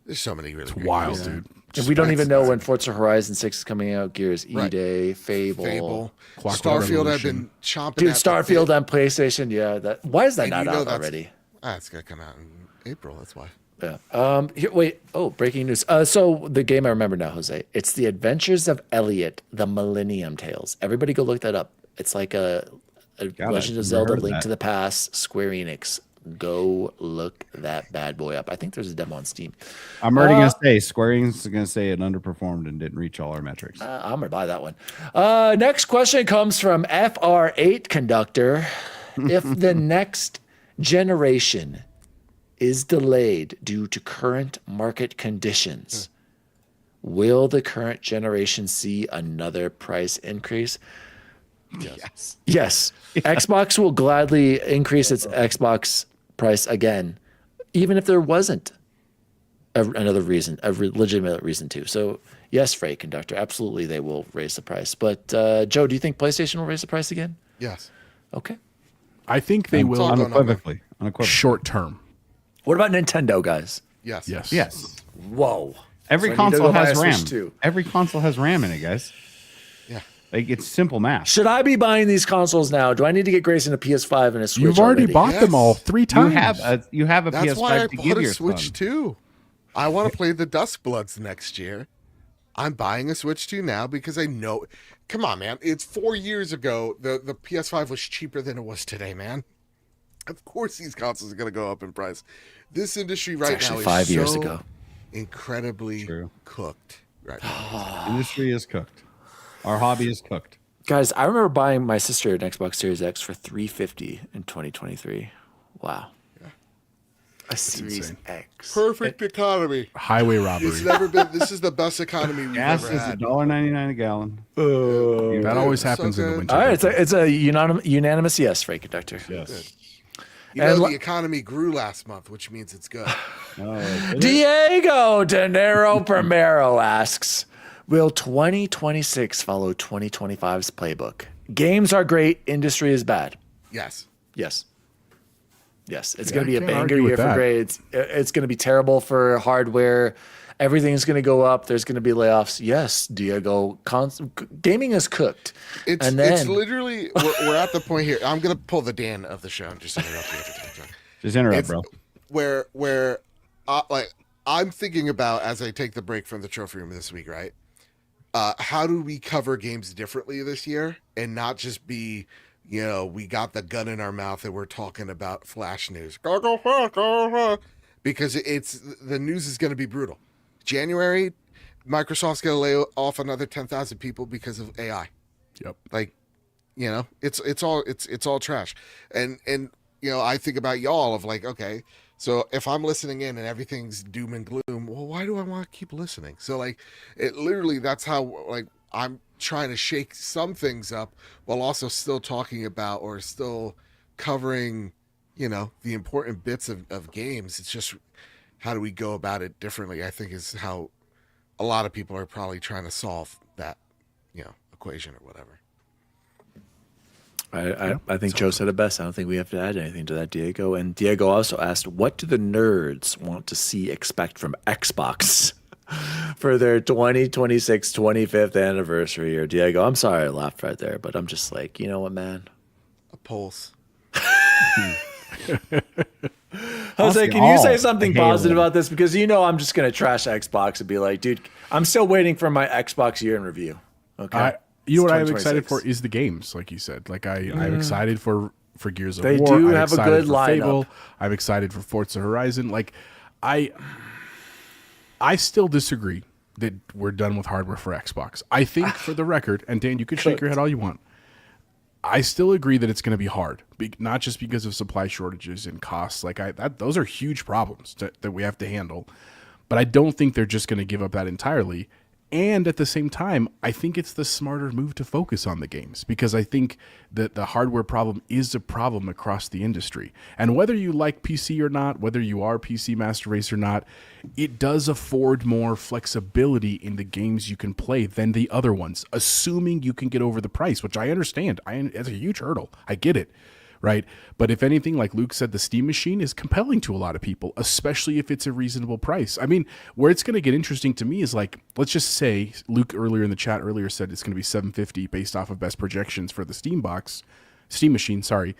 there's so many really great Wild, games. dude. And we don't even know when Forza Horizon 6 is coming out. Gears Right. E-Day, Fable. Clockwork Starfield. I've Revolution. been chomping. Dude, at the Starfield bit. on PlayStation. Yeah, that. Why is that And not you know out that's- already? It's gonna come out in April. That's why. Yeah. Here, wait. Oh, breaking news. So the game I remember now, Jose. It's The Adventures of Elliot: The Millennium Tales. Everybody go look that up. It's like a God, Legend I've of never Zelda: heard of Link that. to the Past. Square Enix. Go look that bad boy up. I think there's a demo on Steam. I'm already going to say Square Enix is going to say it underperformed and didn't reach all our metrics. I'm gonna buy that one. Next question comes from FR8 Conductor. If the next generation is delayed due to current market conditions, Will the current generation see another price increase? Yes. Xbox will gladly increase its Xbox price again, even if there wasn't another reason, a legitimate reason to. So yes, Freight Conductor, absolutely they will raise the price. But Joe, do you think PlayStation will raise the price again? Yes. Okay. I think they will Unequivocally. short term. What about Nintendo, guys? Yes. Yes. Whoa. Every So I need to console go buy has a Switch RAM. too. Every console has RAM in it, guys. Yeah. Like, it's simple math. Should I be buying these consoles now? Do I need to get Grayson a PS5 and a Switch? You've already bought Yes. them all 3 times. You have a That's PS5 why I to bought give a your Switch son. too. I want to play the Duskbloods next year. I'm buying a Switch 2 now because I know. Come on, man. It's 4 years ago. The PS5 was cheaper than it was today, man. Of course, these consoles are going to go up in price. This industry right It's now actually is 5 years so ago. incredibly True. cooked right now. Industry is cooked. Our hobby is cooked. Guys, I remember buying my sister an Xbox Series X for $350 in 2023. Wow. A Series insane. X. Perfect economy. Highway robbery. It's never been. This is the best economy we've Gas ever is had. $1.99 a gallon. That always so happens in the good. winter. All right, it's a unanimous yes, Freight Conductor. Yes. You know, And the economy grew last month, which means it's good. Diego De Niro Primero asks, will 2026 follow 2025's playbook? Games are great, industry is bad. Yes. Yes. Yes, it's going to be a can't banger argue with year for that. grades. It's going to be terrible for hardware. Everything's going to go up. There's going to be layoffs. Yes, Diego, gaming is cooked. It's and then, it's literally we're at the point here. I'm gonna pull the Dan of the show and just interrupt you every time. Just interrupt, It's bro. where like I'm thinking about as I take the break from the trophy room this week, right? How do we cover games differently this year and not just be, you know, we got the gun in our mouth and we're talking about flash news. Because it's the news is going to be brutal. January, Microsoft's going to lay off another 10,000 people because of AI. Yep. Like, you know, it's all trash. And you know, I think about y'all of like, okay, so if I'm listening in and everything's doom and gloom, well, why do I want to keep listening? So like, it literally, that's how like I'm trying to shake some things up while also still talking about or still covering, you know, the important bits of games. It's just, how do we go about it differently? I think is how a lot of people are probably trying to solve that, you know, equation or whatever. I think Joe said it best. I don't think we have to add anything to that, Diego. And Diego also asked, what do the nerds want to expect from Xbox for their 2026 25th anniversary year? Diego, I'm sorry I laughed right there, but I'm just like, you know what, man? A pulse. Jose, can you say all something Halo. positive about this? Because you know I'm just going to trash Xbox and be like, dude, I'm still waiting for my Xbox year in review. Okay. You know what It's I'm excited 2026. for is the games, like you said. Like I'm excited for Gears of They War. do I'm have a excited good for lineup. Fable. I'm excited for Forza Horizon. Like I still disagree that we're done with hardware for Xbox. I think, for the record, and Dan, you can shake your head all you want. I still agree that it's going to be hard, not just because of supply shortages and costs. Like those are huge problems that we have to handle. But I don't think they're just going to give up that entirely. And at the same time, I think it's the smarter move to focus on the games, because I think that the hardware problem is a problem across the industry. And whether you like PC or not, whether you are PC Master Race or not, it does afford more flexibility in the games you can play than the other ones, assuming you can get over the price, which I understand. It's a huge hurdle. I get it. Right. But if anything, like Luke said, the Steam machine is compelling to a lot of people, especially if it's a reasonable price. I mean, where it's going to get interesting to me is, like, let's just say Luke earlier in the chat said it's going to be $750 based off of best projections for the Steam machine. Sorry.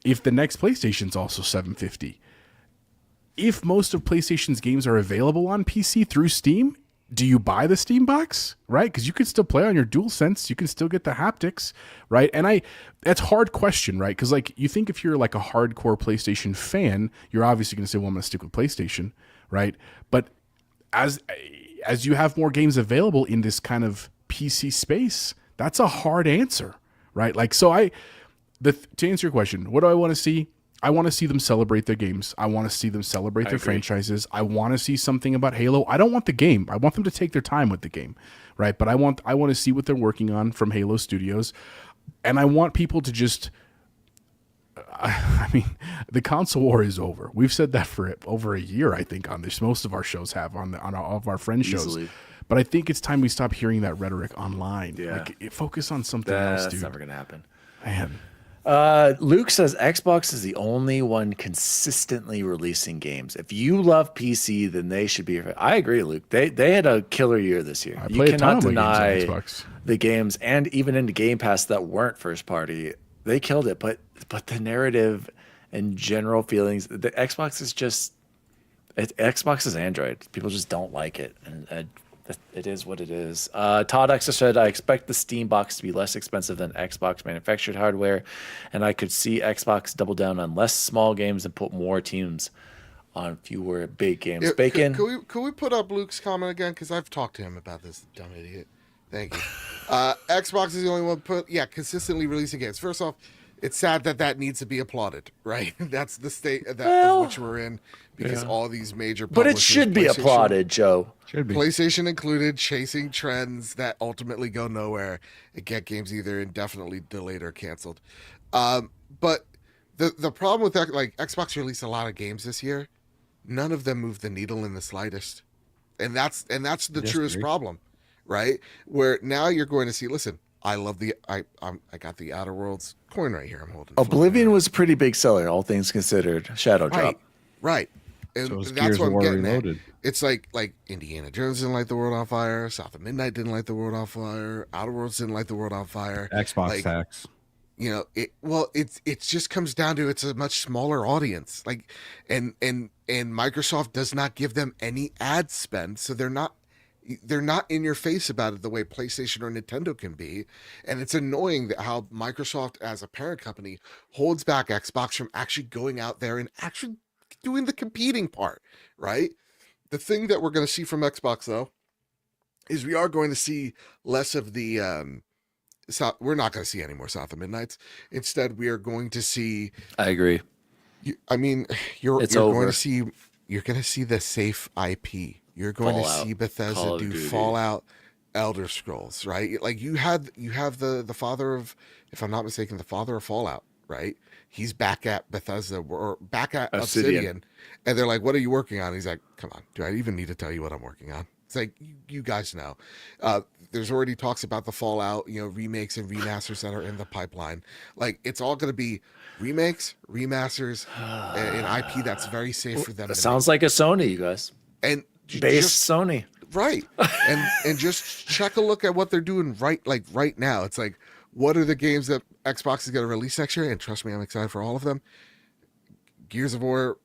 If the next PlayStation's also $750, if most of PlayStation's games are available on PC through Steam, do you buy the Steam box, right? Because you can still play on your DualSense. You can still get the haptics, right? And that's a hard question, right? Because, like, you think if you're like a hardcore PlayStation fan, you're obviously going to say, well, I'm going to stick with PlayStation, right? But as you have more games available in this kind of PC space, that's a hard answer, right? Like, so to answer your question, what do I want to see? I want to see them celebrate their games. I want to see them celebrate their franchises. I want to see something about Halo. I don't want the game. I want them to take their time with the game, right? But I want to see what they're working on from Halo Studios, and I want people to just. I mean, the console war is over. We've said that for over a year, I think, on this. Most of our shows have on all of our friend shows. But I think it's time we stop hearing that rhetoric online. Yeah. Like, focus on something else, dude. That's never gonna happen. Man. Luke says Xbox is the only one consistently releasing games. If you love PC, then they should be. I agree, Luke. They had a killer year this year. You cannot deny the games, and even into Game Pass that weren't first party, they killed it. But the narrative and general feelings, the Xbox is just. Xbox is Android. People just don't like it, and it is what it is. Todd Extra said, I expect the Steam box to be less expensive than Xbox manufactured hardware, and I could see Xbox double down on less small games and put more teams on fewer big games. Yeah, Bacon. Could we put up Luke's comment again? Because I've talked to him about this, dumb idiot. Thank you. Xbox is the only one consistently releasing games. First off, it's sad that needs to be applauded, right? That's the state of which we're in, because all these major but it should be applauded, Joe. Should be. PlayStation included, chasing trends that ultimately go nowhere and get games either indefinitely delayed or canceled. But the problem with that, like, Xbox released a lot of games this year. None of them moved the needle in the slightest, and that's the truest problem, right? Where now you're going to see. Listen, I love I got the Outer Worlds coin right here. I'm holding. Oblivion was a pretty big seller, all things considered. Shadow Drop. Right. And So that's what I'm getting Reloaded. at. It's like Indiana Jones didn't light the world on fire. South of Midnight didn't light the world on fire. Outer Worlds didn't light the world on fire. Xbox hacks. You know, it just comes down to it's a much smaller audience. Like, and Microsoft does not give them any ad spend, so they're not in your face about it the way PlayStation or Nintendo can be. And it's annoying that how Microsoft as a parent company holds back Xbox from actually going out there and actually doing the competing part, right? The thing that we're going to see from Xbox, though, is we are going to see less of the we're not going to see any more South of Midnights. Instead, we are going to see. I agree. You're going to see the safe IP. You're going Fallout, to see Bethesda do Fallout, Elder Scrolls, right? Like you have the father of, if I'm not mistaken, the father of Fallout, right? He's back at Bethesda or back at Obsidian, and they're like, "What are you working on?" He's like, "Come on, do I even need to tell you what I'm working on?" It's like you guys know. There's already talks about the Fallout, remakes and remasters that are in the pipeline. Like it's all going to be remakes, remasters, and IP that's very safe for them. That sounds like a Sony, you guys. And Sony, right? and just check a look at what they're doing right now. It's like, what are the games that Xbox is going to release next year? And trust me, I'm excited for all of them. Gears of War,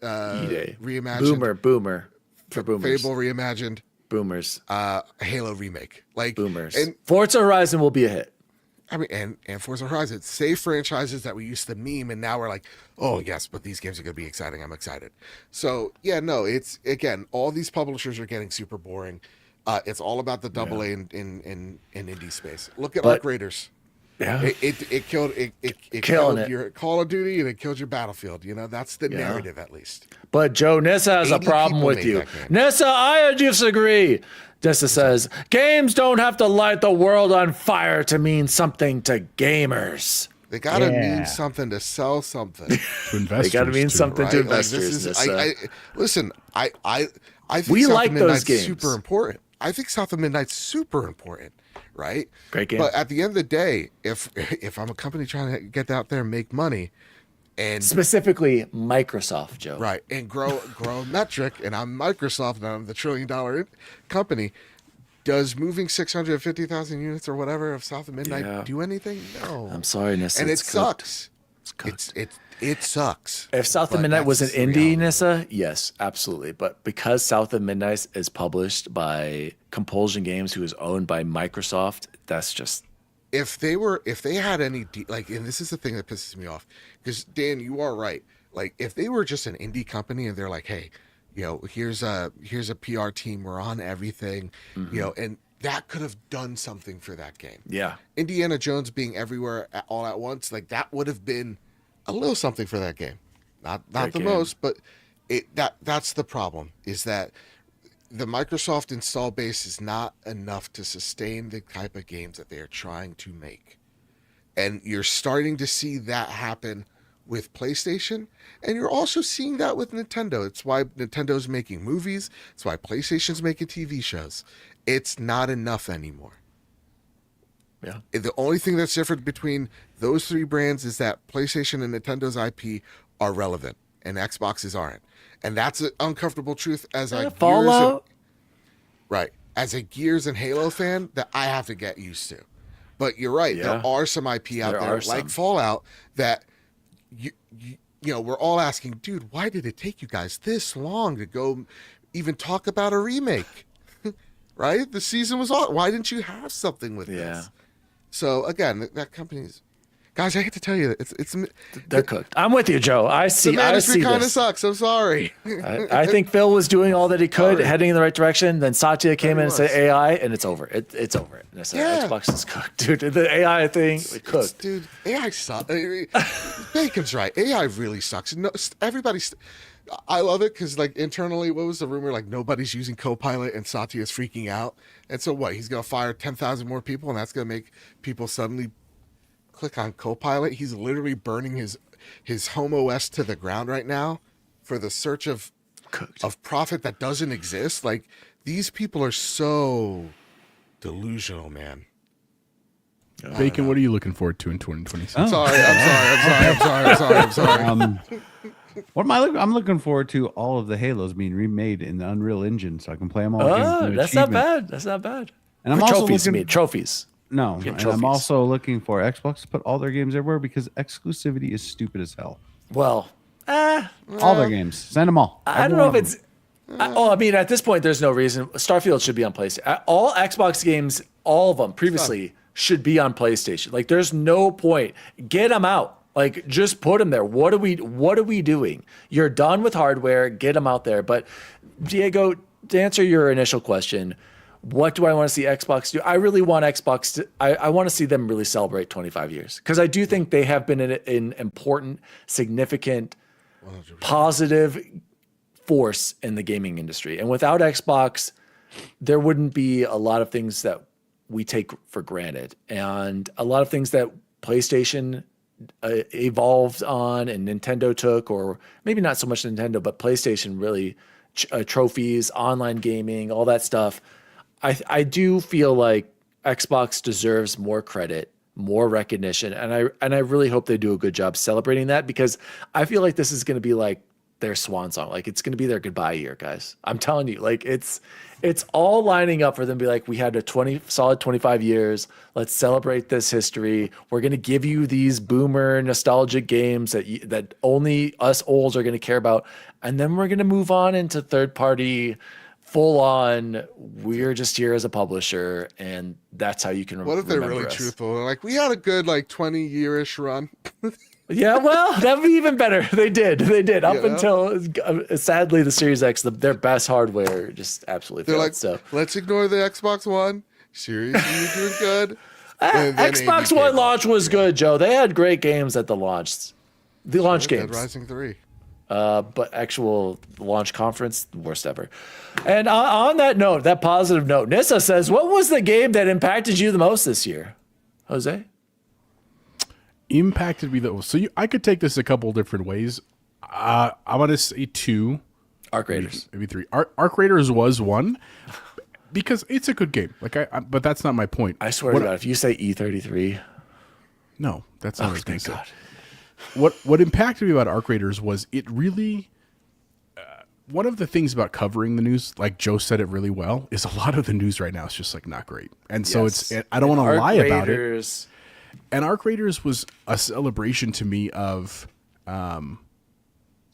reimagined. Boomer. For boomers. Fable reimagined. Boomers. Halo remake. Like boomers. And Forza Horizon will be a hit. I mean, and Forza Horizon, safe franchises that we used to meme, and now we're like, oh yes, but these games are going to be exciting. I'm excited. So yeah, no, it's again, all these publishers are getting super boring. It's all about the double A in indie space. Look at Arc Raiders. Yeah, it killed your Call of Duty and it killed your Battlefield. That's the narrative, at least. But Joe, Nissa has a problem with you. Nissa, I disagree. Nissa says games don't have to light the world on fire to mean something to gamers. They gotta mean something to sell something. To investors, they gotta mean something to Like, investors. Listen, I think we South like of Midnight's those games. super important. I think South of Midnight's super important, right? Great game. But at the end of the day, if I'm a company trying to get out there and make money, and specifically Microsoft, Joe, right, and grow a metric, and I'm Microsoft and I'm the $1 trillion company, does moving 650,000 units or whatever of South of Midnight do anything? No. I'm sorry, Nissa. And it sucks. It sucks. If South of Midnight was an indie, Nissa, yes, absolutely. But because South of Midnight is published by Compulsion Games, who is owned by Microsoft, that's just. If they had any, and this is the thing that pisses me off, because Dan, you are right. Like, if they were just an indie company and they're like, hey, here's a PR team, we're on everything, and that could have done something for that game. Yeah. Indiana Jones being everywhere all at once, like that would have been a little something for that game. Not Great the game. most, but that's the problem, is that the Microsoft install base is not enough to sustain the type of games that they are trying to make. And you're starting to see that happen with PlayStation, and you're also seeing that with Nintendo. It's why Nintendo's making movies. It's why PlayStation's making TV shows. It's not enough anymore. Yeah. The only thing that's different between those three brands is that PlayStation and Nintendo's IP are relevant, and Xbox's aren't. And that's an uncomfortable truth as a Fallout. as a Gears and Halo fan that I have to get used to. But you're right. Yeah. There are some IP out There there are like some. Fallout that you know, we're all asking, dude, why did it take you guys this long to go even talk about a remake? Right? The season was all. Why didn't you have something with this? So again, that company's guys. I hate to tell you, They're cooked. I'm with you, Joe. I the see management kind of this. sucks. I'm sorry. I think Phil was doing all that he could, Sorry. heading in the right direction. Then Satya came in and said was. AI, and it's over. It's over. And I said, Yeah. Xbox is cooked, dude. The AI thing, it cooked. Dude, AI sucks. Bacon's right. AI really sucks. No, everybody's. I love it because, like, internally, what was the rumor? Like, nobody's using Copilot, and Satya's freaking out. And so, what? He's gonna fire 10,000 more people, and that's gonna make people suddenly click on Copilot. He's literally burning his home OS to the ground right now for the search of Cooked. profit that doesn't exist. Like, these people are so delusional, man. Bacon, what are you looking forward to in 2026? Oh. I'm sorry. What am I looking? I'm looking forward to all of the Halos being remade in the Unreal Engine, so I can play them all. Oh, again. that's not bad. That's not bad. And I'm For also trophies, looking- you mean trophies. No, Get and trophies. I'm also looking for Xbox to put all their games everywhere because exclusivity is stupid as hell. Well, All their games, send them all. I don't know if it's. I mean, at this point, there's no reason. Starfield should be on PlayStation. All Xbox games, all of them previously, should be on PlayStation. Like, there's no point. Get them out. Like, just put them there. What are we doing? You're done with hardware. Get them out there. But Diego, to answer your initial question, what do I want to see Xbox do? I really want Xbox to. I want to see them really celebrate 25 years because I do think they have been an important, significant, positive force in the gaming industry. And without Xbox, there wouldn't be a lot of things that we take for granted, and a lot of things that PlayStation evolved on and Nintendo took, or maybe not so much Nintendo, but PlayStation really, trophies, online gaming, all that stuff. I do feel like Xbox deserves more credit, more recognition, and I really hope they do a good job celebrating that, because I feel like this is going to be like their swan song. Like, it's going to be their goodbye year, guys. I'm telling you, like, it's all lining up for them to be like, we had a solid 25 years. Let's celebrate this history. We're going to give you these boomer nostalgic games that only us olds are going to care about. And then we're going to move on into third party, full on, we're just here as a publisher. And that's how you can What if they're remember really us. truthful? They're like, we had a good 20-year-ish run. Yeah, well, that'd be even better. They did. Up Yeah. until, sadly, the Series X, their best hardware just absolutely They're failed. like, So let's ignore the Xbox One. Seriously, you're doing good. And then Xbox AD One came launch was good, Joe. They had great games at the launch. The launch out. Dead games. Rising 3. But actual launch conference, worst ever. And on that note, that positive note, Nissa says, what was the game that impacted you the most this year? Jose? Impacted me though. So I could take this a couple different ways. I'm gonna say two, Arc Raiders. maybe three. Arc Raiders was one because it's a good game. Like but that's not my point. I swear to God, if you say E33, No, that's not oh, what I was gonna thank say. God. What impacted me about Arc Raiders was it really. One of the things about covering the news, like Joe said it really well, is a lot of the news right now is just like not great, and so Yes. I don't want to Arc lie about it. Raiders, And Arc Raiders was a celebration to me of,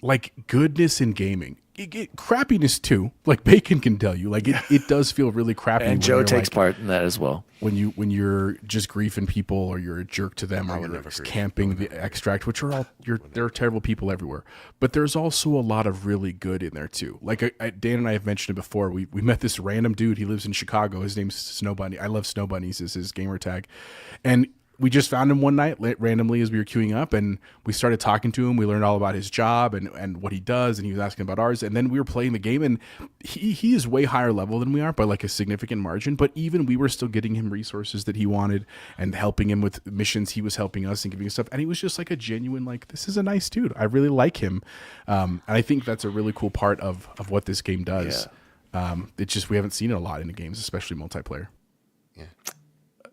like goodness in gaming. Crappiness too. Like Bacon can tell you, like it does feel really crappy. And when Joe you're, takes like, part in that as well. when you're just griefing people, or you're a jerk to them, or would you're never grief. camping the extract, which are all there are terrible people everywhere. But there's also a lot of really good in there too. Like Dan and I have mentioned it before. We met this random dude. He lives in Chicago. His name's Snow Bunny. I love Snow Bunnies is his gamer tag, and we just found him one night randomly as we were queuing up, and we started talking to him. We learned all about his job and what he does, and he was asking about ours. And then we were playing the game, and he is way higher level than we are by like a significant margin. But even we were still getting him resources that he wanted and helping him with missions. He was helping us and giving us stuff. And he was just like a genuine, like, this is a nice dude. I really like him. And I think that's a really cool part of what this game does. It's just we haven't seen it a lot in the games, especially multiplayer. Yeah.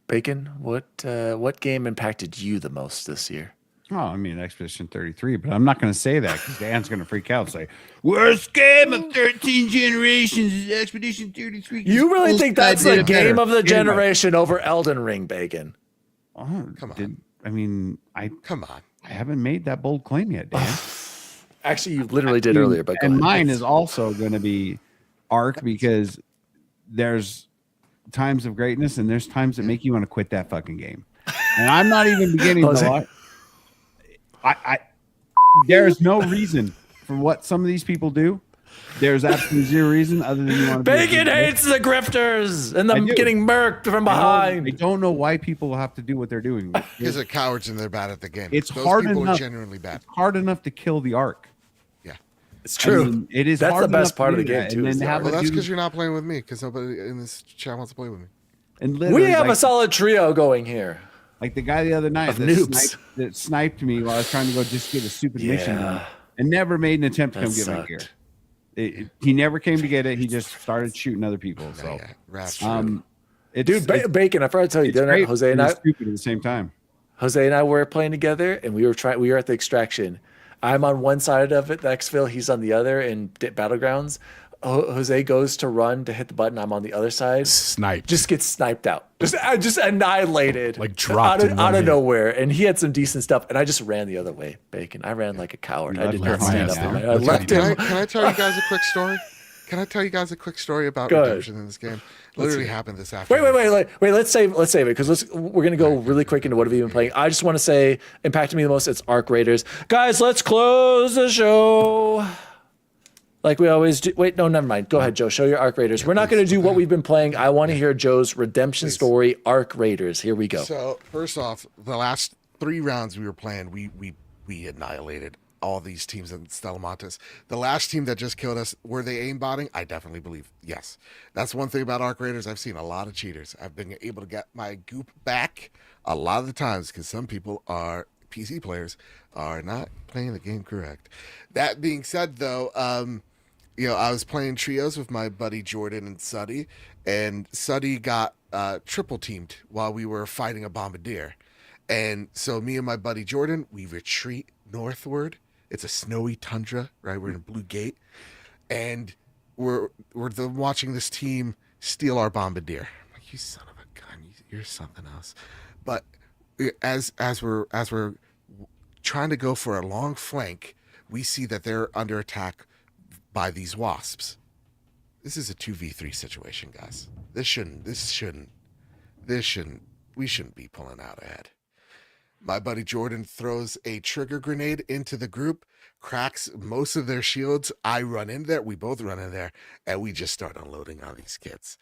Bacon, what game impacted you the most this year? Oh, I mean, Expedition 33, but I'm not going to say that because Dan's going to freak out and say, worst game of 13 generations is Expedition 33. You really think that's the game of the generation over Elden Ring, Bacon? Oh, Come on. Come on. I haven't made that bold claim yet, Dan. Actually, you literally did earlier, but go and ahead. mine is also going to be Arc because there's times of greatness and there's times that make you want to quit that fucking game. And I'm not even beginning to lie. There's no reason for what some of these people do. There's absolutely zero reason other than you want to Bacon hates the grifters and them getting murked from behind. I don't know why people have to do what they're doing. Because they're cowards and they're bad at the game. It's Those hard people enough. are genuinely bad. It's hard enough to kill the Ark. Yeah. It's true. I mean, it is. That's hard the best enough part to of the do game that, too. and is then the have art. Well, that's dude- because you're not playing with me, because nobody in this chat wants to play with me. And We literally, have like, a solid trio going here. like the guy the other night Of that noobs. sniped me while I was trying to go just get a stupid mission done, Yeah. and never made an attempt to That come get my sucked. gear. He never came to get it. He just started shooting other people. So, Yeah, rats. Dude, Bacon, I forgot to tell you, it's didn't I? great, Jose and but I it's stupid at the same time. Jose and I were playing together, and we were at the extraction. I'm on one side of it, the exfil. He's on the other in battlegrounds. Jose goes to run to hit the button. I'm on the other side. Sniped. Just gets sniped out. Just annihilated. Like dropped in one out of hit. nowhere. And he had some decent stuff. And I just ran the other way, Bacon. I ran like a coward. You I did left not him stand up. hanging And out. I left Can him. I tell you guys a quick story? Can I tell you guys a quick story about Go ahead. redemption in this game? Literally happened this afternoon. Wait. Let's save it because we're gonna go really quick into what have you been playing. I just want to say impacted me the most. It's Arc Raiders, guys. Let's close the show like we always do. Wait, no, never mind. Go ahead, Joe. Show your Arc Raiders. We're not gonna do what we've been playing. I want to hear Joe's redemption story. Arc Raiders. Here we go. So first off, the last 3 rounds we were playing, we annihilated all these teams in Stellamontes. The last team that just killed us, were they aimbotting? I definitely believe yes. That's one thing about Arc Raiders. I've seen a lot of cheaters. I've been able to get my goop back a lot of the times because some people are PC players are not playing the game correct. That being said, though, I was playing trios with my buddy Jordan and Suddy, and Suddy got triple teamed while we were fighting a bombardier. And so me and my buddy Jordan, we retreat northward. It's a snowy tundra, right? We're in a Blue Gate, and we're watching this team steal our bombardier. I'm like, you son of a gun, you're something else. But as we're trying to go for a long flank, we see that they're under attack by these wasps. This is a 2v3 situation, guys. We shouldn't be pulling out ahead. My buddy Jordan throws a trigger grenade into the group, cracks most of their shields. I run in there. We both run in there, and we just start unloading on these kids.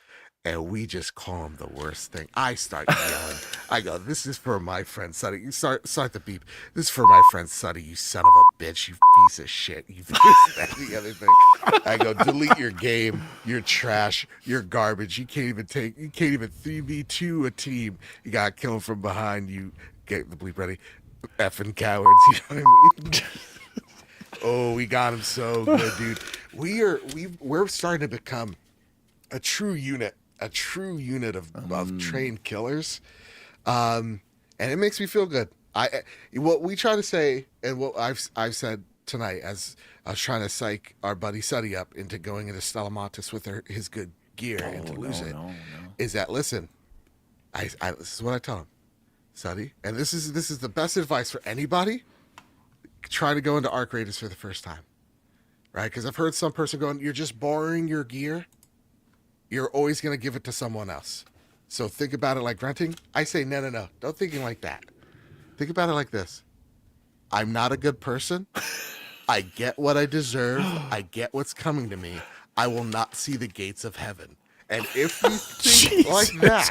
And we just call them the worst thing. I start yelling. I go, this is for my friend Suddy. You start the beep. This is for my friend Suddy, you son of a bitch, you piece of shit. You this, that, the other thing. I go, delete your game. You're trash. You're garbage. You can't even 3v2 a team. You got killed from behind. You get the bleep ready. Effing cowards. You know what I mean? Oh, we got him so good, dude. We're starting to become a true unit of trained killers, and it makes me feel good. What we try to say, and what I've said tonight, as I was trying to psych our buddy Suddy up into going into Stellamontes with his good gear and to lose it, is that listen, I this is what I tell him, Suddy, and this is the best advice for anybody. Try to go into Arc Raiders for the first time, right? Because I've heard some person going, you're just borrowing your gear. You're always going to give it to someone else. So think about it like renting. I say, no. Don't think like that. Think about it like this. I'm not a good person. I get what I deserve. I get what's coming to me. I will not see the gates of heaven. And if you think like that,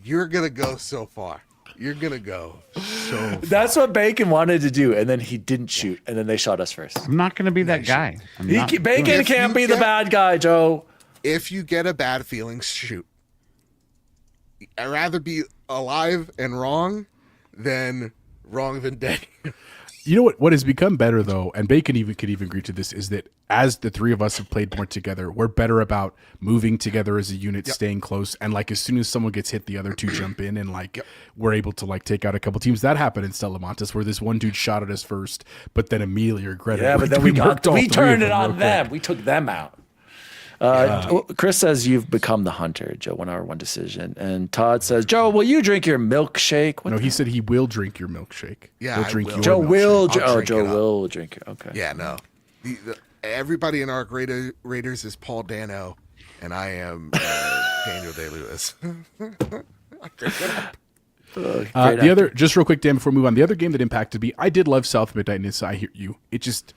you're going to go so far. You're gonna go so. That's what Bacon wanted to do, and then he didn't shoot, and then they shot us first. I'm not going to be that guy. Bacon can't be the bad guy, Joe. If you get a bad feeling, shoot. I'd rather be alive and wrong than dead. You know what has become better though, and Bacon could even agree to this, is that as the three of us have played more together, we're better about moving together as a unit, staying close, and like as soon as someone gets hit, the other two jump in, and like we're able to like take out a couple teams. That happened in Stella Montes, where this one dude shot at us first, but then immediately regretted. Yeah, but then we turned it on them. We took them out. Chris says you've become the hunter, Joe. 1 hour, 1 decision. And Todd says, Joe, will you drink your milkshake? No, he said he will drink your milkshake. Yeah, he'll I drink will. your Joe milkshake. will. Joe Will drink it. Okay. Yeah, no. Everybody in Arc Raiders is Paul Dano, and I am Daniel Day-Lewis. The other, just real quick, Dan, before we move on, the other game that impacted me, I did love South Midnight, I hear you. It just,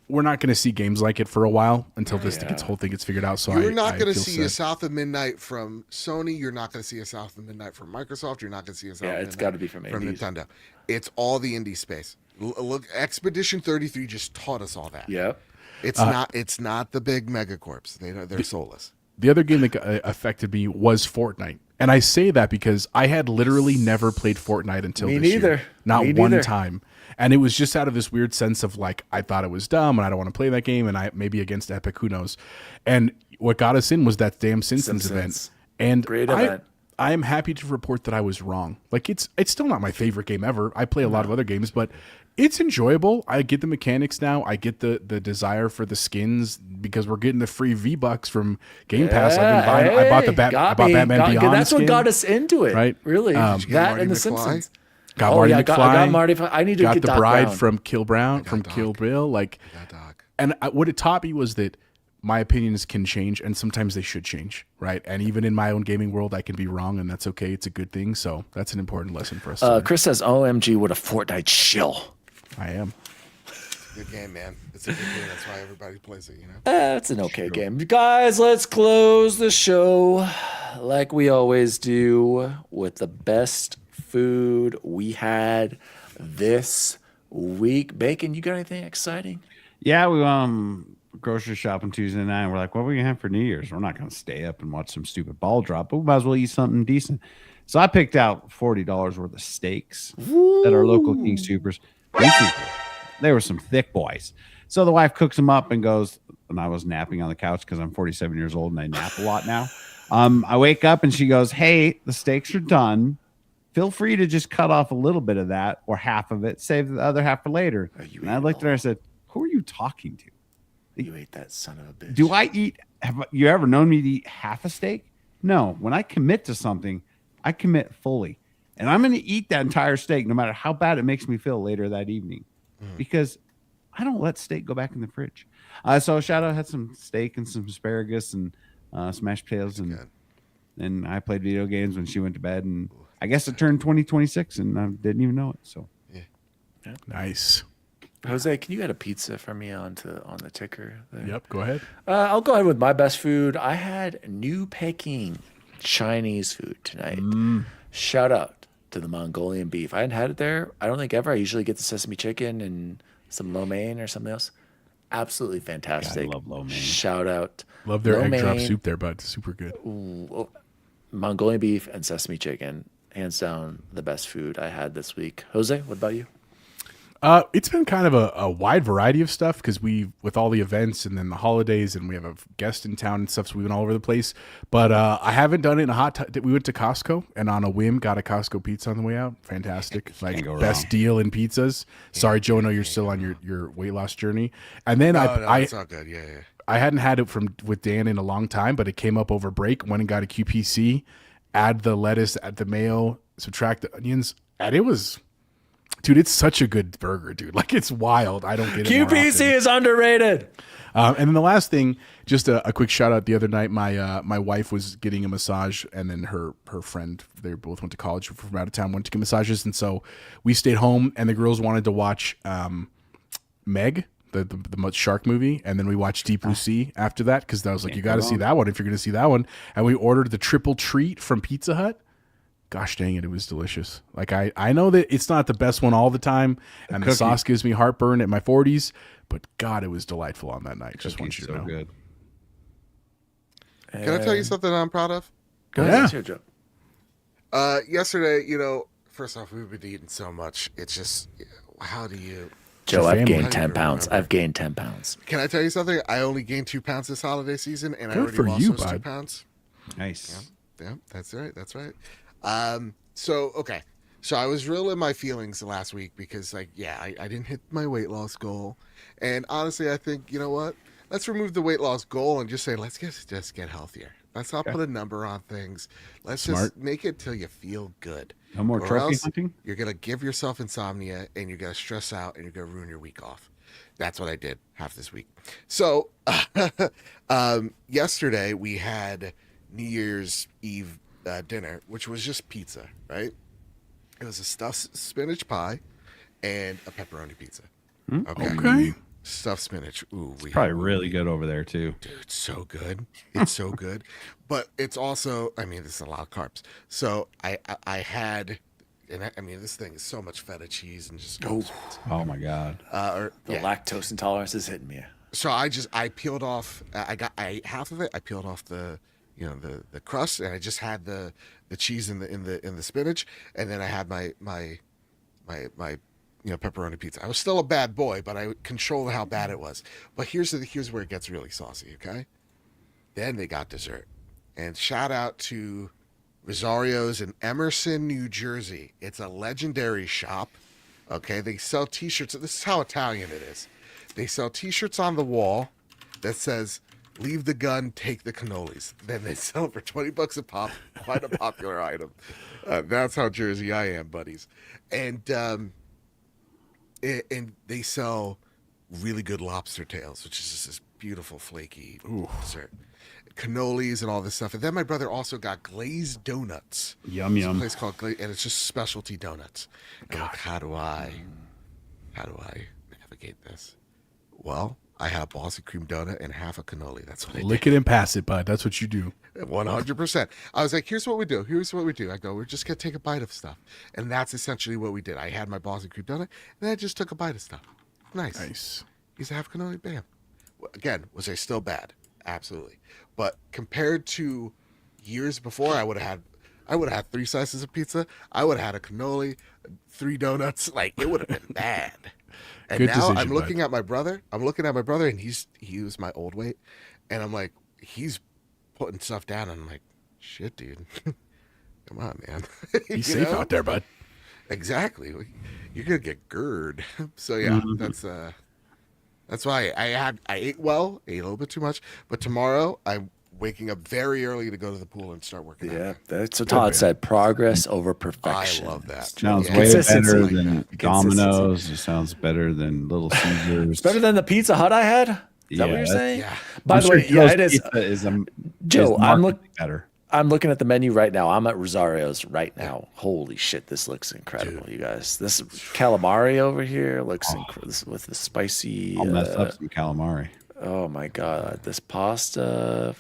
we're not going to see games like it for a while until this whole thing gets figured out. So you're not going to see a South of Midnight from Sony. You're not going to see a South of Midnight from Microsoft. You're not going to see a South of Midnight. It's got to be from Nintendo. It's all the indie space. Look, Expedition 33 just taught us all that. Yep. It's not the big megacorps. They're soulless. The other game that affected me was Fortnite. And I say that because I had literally never played Fortnite until this year. Not one time. And it was just out of this weird sense of like, I thought it was dumb and I don't want to play that game. And I maybe against Epic, who knows. And what got us in was that damn Simpsons event. And great event. I am happy to report that I was wrong. Like it's still not my favorite game ever. I play a lot of other games, but it's enjoyable. I get the mechanics now. I get the desire for the skins because we're getting the free V-Bucks from Game Pass. I bought Batman Beyond. That's what got us into it, right? Really, that Marty and The McFly? Simpsons. Got Marty McFly. I got Marty. I need to got get the Doc bride Brown. from Kill Bill. Like, and what it taught me was that my opinions can change, and sometimes they should change, right? And even in my own gaming world, I can be wrong, and that's okay. It's a good thing. So that's an important lesson for us. Chris says, "OMG, what a Fortnite shill." I am. Good game, man. It's a good game. That's why everybody plays it, you know? It's an okay game. Guys, let's close the show like we always do with the best food we had this week. Bacon, you got anything exciting? Yeah, we grocery shopping Tuesday night. And we're like, what are we gonna have for New Year's? We're not gonna stay up and watch some stupid ball drop, but we might as well eat something decent. So I picked out $40 worth of steaks at our local King Supers. They were some thick boys. So the wife cooks them up and goes, and I was napping on the couch because I'm 47 years old and I nap a lot now. I wake up and she goes, hey, the steaks are done. Feel free to just cut off a little bit of that or half of it. Save the other half for later. And I looked at her and I said, who are you talking to? You ate that son of a bitch. Do I eat? Have you ever known me to eat half a steak? No. When I commit to something, I commit fully. And I'm going to eat that entire steak no matter how bad it makes me feel later that evening. Because I don't let steak go back in the fridge. So Shadow had some steak and some asparagus and mashed potatoes. And I played video games when she went to bed. And I guess it turned 2026 and I didn't even know it. So yeah. Nice. Jose, can you add a pizza for me on the ticker there? Yep, go ahead. I'll go ahead with my best food. I had New Peking Chinese food tonight. Shout out to the Mongolian beef. I hadn't had it there, I don't think ever. I usually get the sesame chicken and some lo mein or something else. Absolutely fantastic. I love lo mein. Shout out. Love their lo egg drop mein, soup there, bud. Super good. Mongolian beef and sesame chicken. Hands down the best food I had this week. Jose, what about you? It's been kind of a wide variety of stuff because with all the events and then the holidays and we have a guest in town and stuff, so we've been all over the place. But I haven't done it in a hot time. We went to Costco and on a whim got a Costco pizza on the way out. Fantastic. Like best deal in pizzas. Sorry, Joe, I know you're still on your weight loss journey. And then it's not good. Yeah. I hadn't had it with Dan in a long time, but it came up over break. Went and got a QPC, add the lettuce, add the mayo, subtract the onions, and it was... Dude, it's such a good burger, dude. Like, it's wild. I don't get it. QPC is underrated. And then the last thing, just a quick shout out. The other night, my wife was getting a massage, and then her friend, they both went to college from out of town, went to get massages, and so we stayed home. And the girls wanted to watch Meg, the shark movie, and then we watched Deep Blue Sea after that because I was like, you got to see that one if you're going to see that one. And we ordered the triple treat from Pizza Hut. gosh dang it, it was delicious. Like I know that it's not the best one all the time, and the sauce gives me heartburn at my 40s, but God, it was delightful on that night. Just want you to know. Good. Can I tell you something I'm proud of? Go ahead, Joe. Yesterday, first off, we've been eating so much. It's just, how do you... Joe, I've family. gained 10 pounds. I've gained 10 pounds. Can I tell you something? I only gained 2 pounds this holiday season, and I Good already for lost you, those 2 bud. pounds. Nice. Yeah, that's right. That's right. So I was real in my feelings last week because, I didn't hit my weight loss goal. And honestly, I think, you know what? Let's remove the weight loss goal and just say, let's just get healthier. Let's not put a number on things. Let's just make it till you feel good. No more trophy hunting? You're going to give yourself insomnia and you're going to stress out and you're going to ruin your week off. That's what I did half this week. So yesterday we had New Year's Eve dinner, which was just pizza, right? It was a stuffed spinach pie and a pepperoni pizza. Okay. Stuffed spinach. Ooh, Probably really good over there too. Dude, it's so good. It's so good. But it's also, this is a lot of carbs. So I had, this thing is so much feta cheese and just Oh my God. The lactose intolerance is hitting me. So I peeled off. I ate half of it. I peeled off the crust, and I just had the cheese in the spinach, and then I had my pepperoni pizza. I was still a bad boy, but I controlled how bad it was. But here's where it gets really saucy. Okay, then they got dessert, and shout out to Rosario's in Emerson, New Jersey. It's a legendary shop. Okay, they sell T-shirts. This is how Italian it is. They sell T-shirts on the wall that says, "Leave the gun, take the cannolis." Then they sell it for $20 a pop. Quite a popular item. That's how Jersey I am, buddies. And they sell really good lobster tails, which is just this beautiful flaky dessert. Cannolis and all this stuff. And then my brother also got glazed donuts. Yum There's a yum. place called and it's just specialty donuts. And like, how do I navigate this? Well, I had a Boston cream donut and half a cannoli. That's what I did. Lick it and pass it, bud. That's what you do. 100%. I was like, here's what we do. I go, we're just going to take a bite of stuff. And that's essentially what we did. I had my Boston cream donut, and then I just took a bite of stuff. Nice. He's a half cannoli, bam. Again, was I still bad? Absolutely. But compared to years before, I would have had 3 slices of pizza. I would have had a cannoli, 3 donuts. Like, it would have been bad. And Good now decision, I'm looking bud. at my brother. And he was my old weight. And I'm like, he's putting stuff down. And I'm like, shit, dude. Come on, man. Be safe out there, bud. Exactly. You're going to get GERD. So, yeah, that's why I ate well, ate a little bit too much. But tomorrow, I'm waking up very early to go to the pool and start working out. Yeah, that's what Todd said. Progress over perfection. I love that. Sounds Yeah. way Consistency. better than Domino's. It sounds better than Little Caesars. It's better than the Pizza Hut I had? Is that what you're saying? Yeah. By the way, yeah, it is. Joe, Joe, I'm better. I'm looking at the menu right now. I'm at Rosario's right now. Holy shit, this looks incredible, you guys. This calamari over here looks incredible with the spicy. I'll mess up some calamari. Oh my god, this pasta.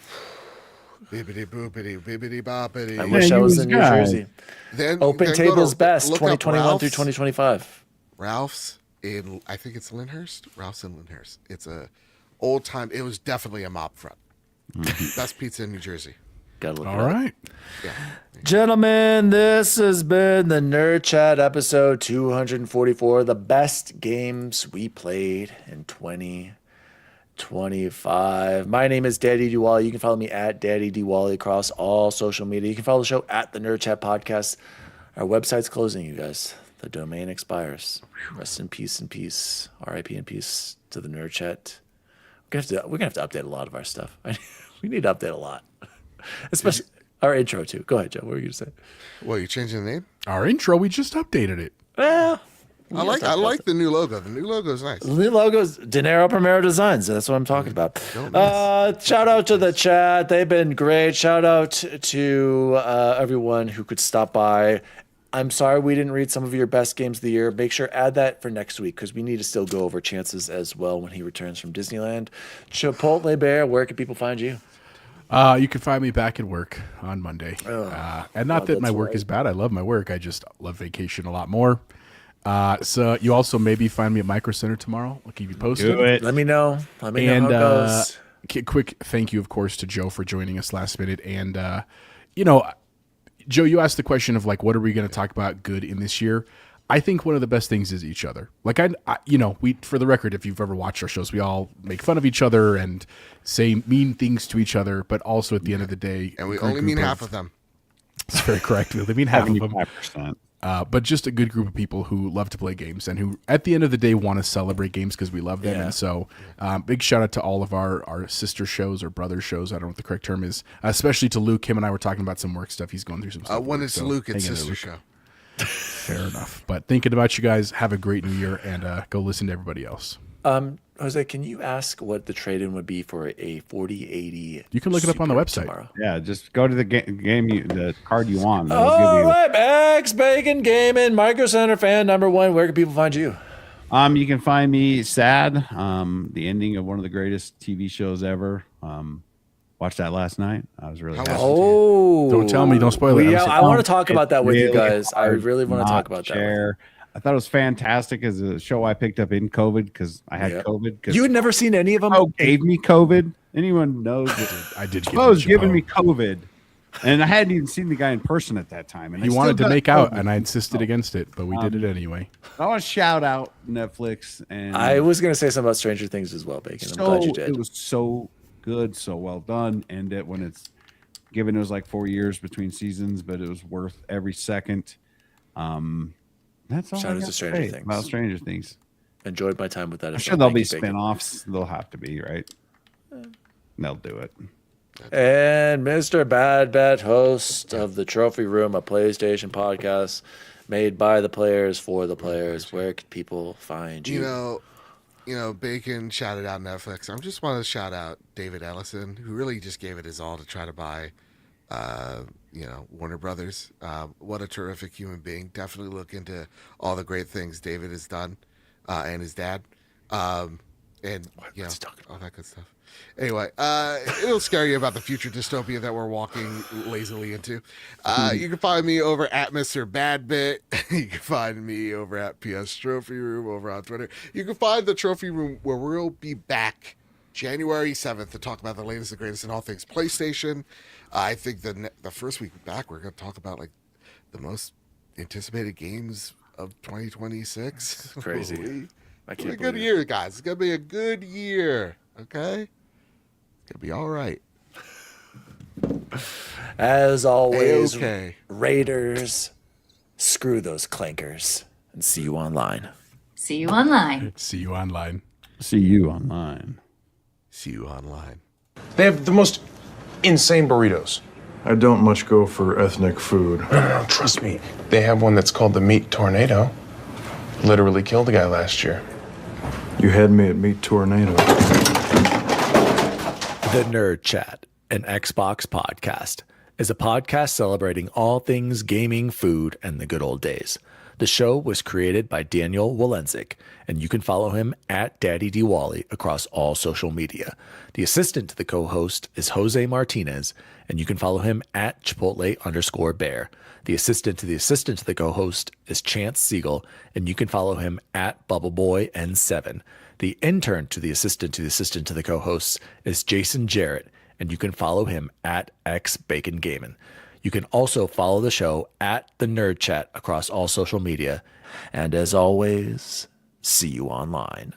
Bibbidi boopity, bibbidi boppity. I wish I was in New Jersey. Then Open go Tables to- Best, look up 2021 through Ralph's. 2025. Ralph's in, I think it's Lyndhurst. Ralph's in Lyndhurst. It's a old time. It was definitely a mob front. Best pizza in New Jersey. Gotta look it All up. right. Yeah. Gentlemen, this has been the Nerd Chat episode 244. The best games we played in 2025. My name is Daddy Diwali. You can follow me at Daddy Diwali across all social media. You can follow the show at the Nerd Chat Podcast. Our website's closing, you guys. The domain expires. Rest in peace. R.I.P. in peace to the Nerd Chat. We're gonna have to update a lot of our stuff. We need to update a lot. Especially our intro too. Go ahead, Joe. What were you gonna say? Well, you changing the name? Our intro, we just updated it. Well, I like the new logo. The new logo is nice. the new logo's Dinero Primero Designs. That's what I'm talking about. Shout out to the chat. They've been great. Shout out to everyone who could stop by. I'm sorry we didn't read some of your best games of the year. Make sure add that for next week because we need to still go over chances as well when he returns from Disneyland. Chipotle Bear, where can people find you? You can find me back at work on Monday. And not that my work is bad. I love my work. I just love vacation a lot more. So you also maybe find me at Micro Center tomorrow. I'll keep you posted. Do it. Let me know. Let me know how it goes. Quick thank you, of course, to Joe for joining us last minute. And, Joe, you asked the question of like, what are we going to talk about good in this year? I think one of the best things is each other. Like we, for the record, if you've ever watched our shows, we all make fun of each other and say mean things to each other, but also at the end of the day, and we only mean half of them. It's very correct. We only mean half of them. 75%. But just a good group of people who love to play games and who, at the end of the day, want to celebrate games because we love them. Yeah. And so, big shout out to all of our sister shows or brother shows. I don't know what the correct term is. Especially to Luke. Him and I were talking about some work stuff. He's going through some stuff. When it's Luke, it's sister show. Fair enough. But thinking about you guys, have a great new year and go listen to everybody else. Jose, can you ask what the trade-in would be for a 4080? You can look it up on the website. Tomorrow. Yeah, just go to the the card you want. All right, X Bacon Gaming, Micro Center fan number 1. Where can people find you? You can find me sad. The ending of one of the greatest TV shows ever. Watched that last night. I was really happy. Oh, don't tell me. Don't spoil it. Yeah, I want to talk about that with you guys. I really want to talk about that. I thought it was fantastic as a show I picked up in COVID because I had COVID. You had never seen any of them? Oh, gave me COVID. Anyone knows that I did. I was giving me COVID, and I hadn't even seen the guy in person at that time. And you wanted to make out, and I insisted against it, but we did it anyway. I want to shout out Netflix, and I was going to say something about Stranger Things as well, Bacon. I'm glad you did. It was so good, so well done, and when it's given, it was like 4 years between seasons, but it was worth every second. That's all. Shout out to Stranger Things. About Stranger Things. Enjoyed my time with that. I'm sure there'll be spinoffs. They'll have to be, right? They'll do it. And Mr. Bad Bet, host of the Trophy Room, a PlayStation podcast made by the players for the players. Where can people find you? You know, Bacon shouted out Netflix. I just want to shout out David Ellison, who really just gave it his all to try to buy Warner Brothers. What a terrific human being. Definitely look into all the great things David has done, and his dad, and all that good stuff. Anyway, it'll scare you about the future dystopia that we're walking lazily into. You can find me over at Mr. Badbit. You can find me over at PS Trophy Room over on Twitter. You can find the Trophy Room where we'll be back January 7th to talk about the latest and greatest in all things PlayStation. I think the first week back, we're going to talk about like the most anticipated games of 2026. That's crazy. It's a good year, guys. It's going to be a good year. Okay? It's going to be all right. As always, Raiders, screw those clankers, and see you online. See you online. See you online. See you online. See you online. They have the most insane burritos. I don't much go for ethnic food. No, trust me. They have one that's called the Meat Tornado. Literally killed a guy last year. You had me at Meat Tornado. The Nerd Chat, an Xbox podcast, is a podcast celebrating all things gaming, food, and the good old days. The show was created by Daniel Walenzik, and you can follow him at Daddy Diwali across all social media. The assistant to the co-host is Jose Martinez, and you can follow him at Chipotle_bear. The assistant to the co-host is Chance Siegel, and you can follow him at BubbleBoyN7. The intern to the assistant to the co-hosts is Jason Jarrett, and you can follow him at XBaconGaming. You can also follow the show at The Nerd Chat across all social media. And as always, see you online.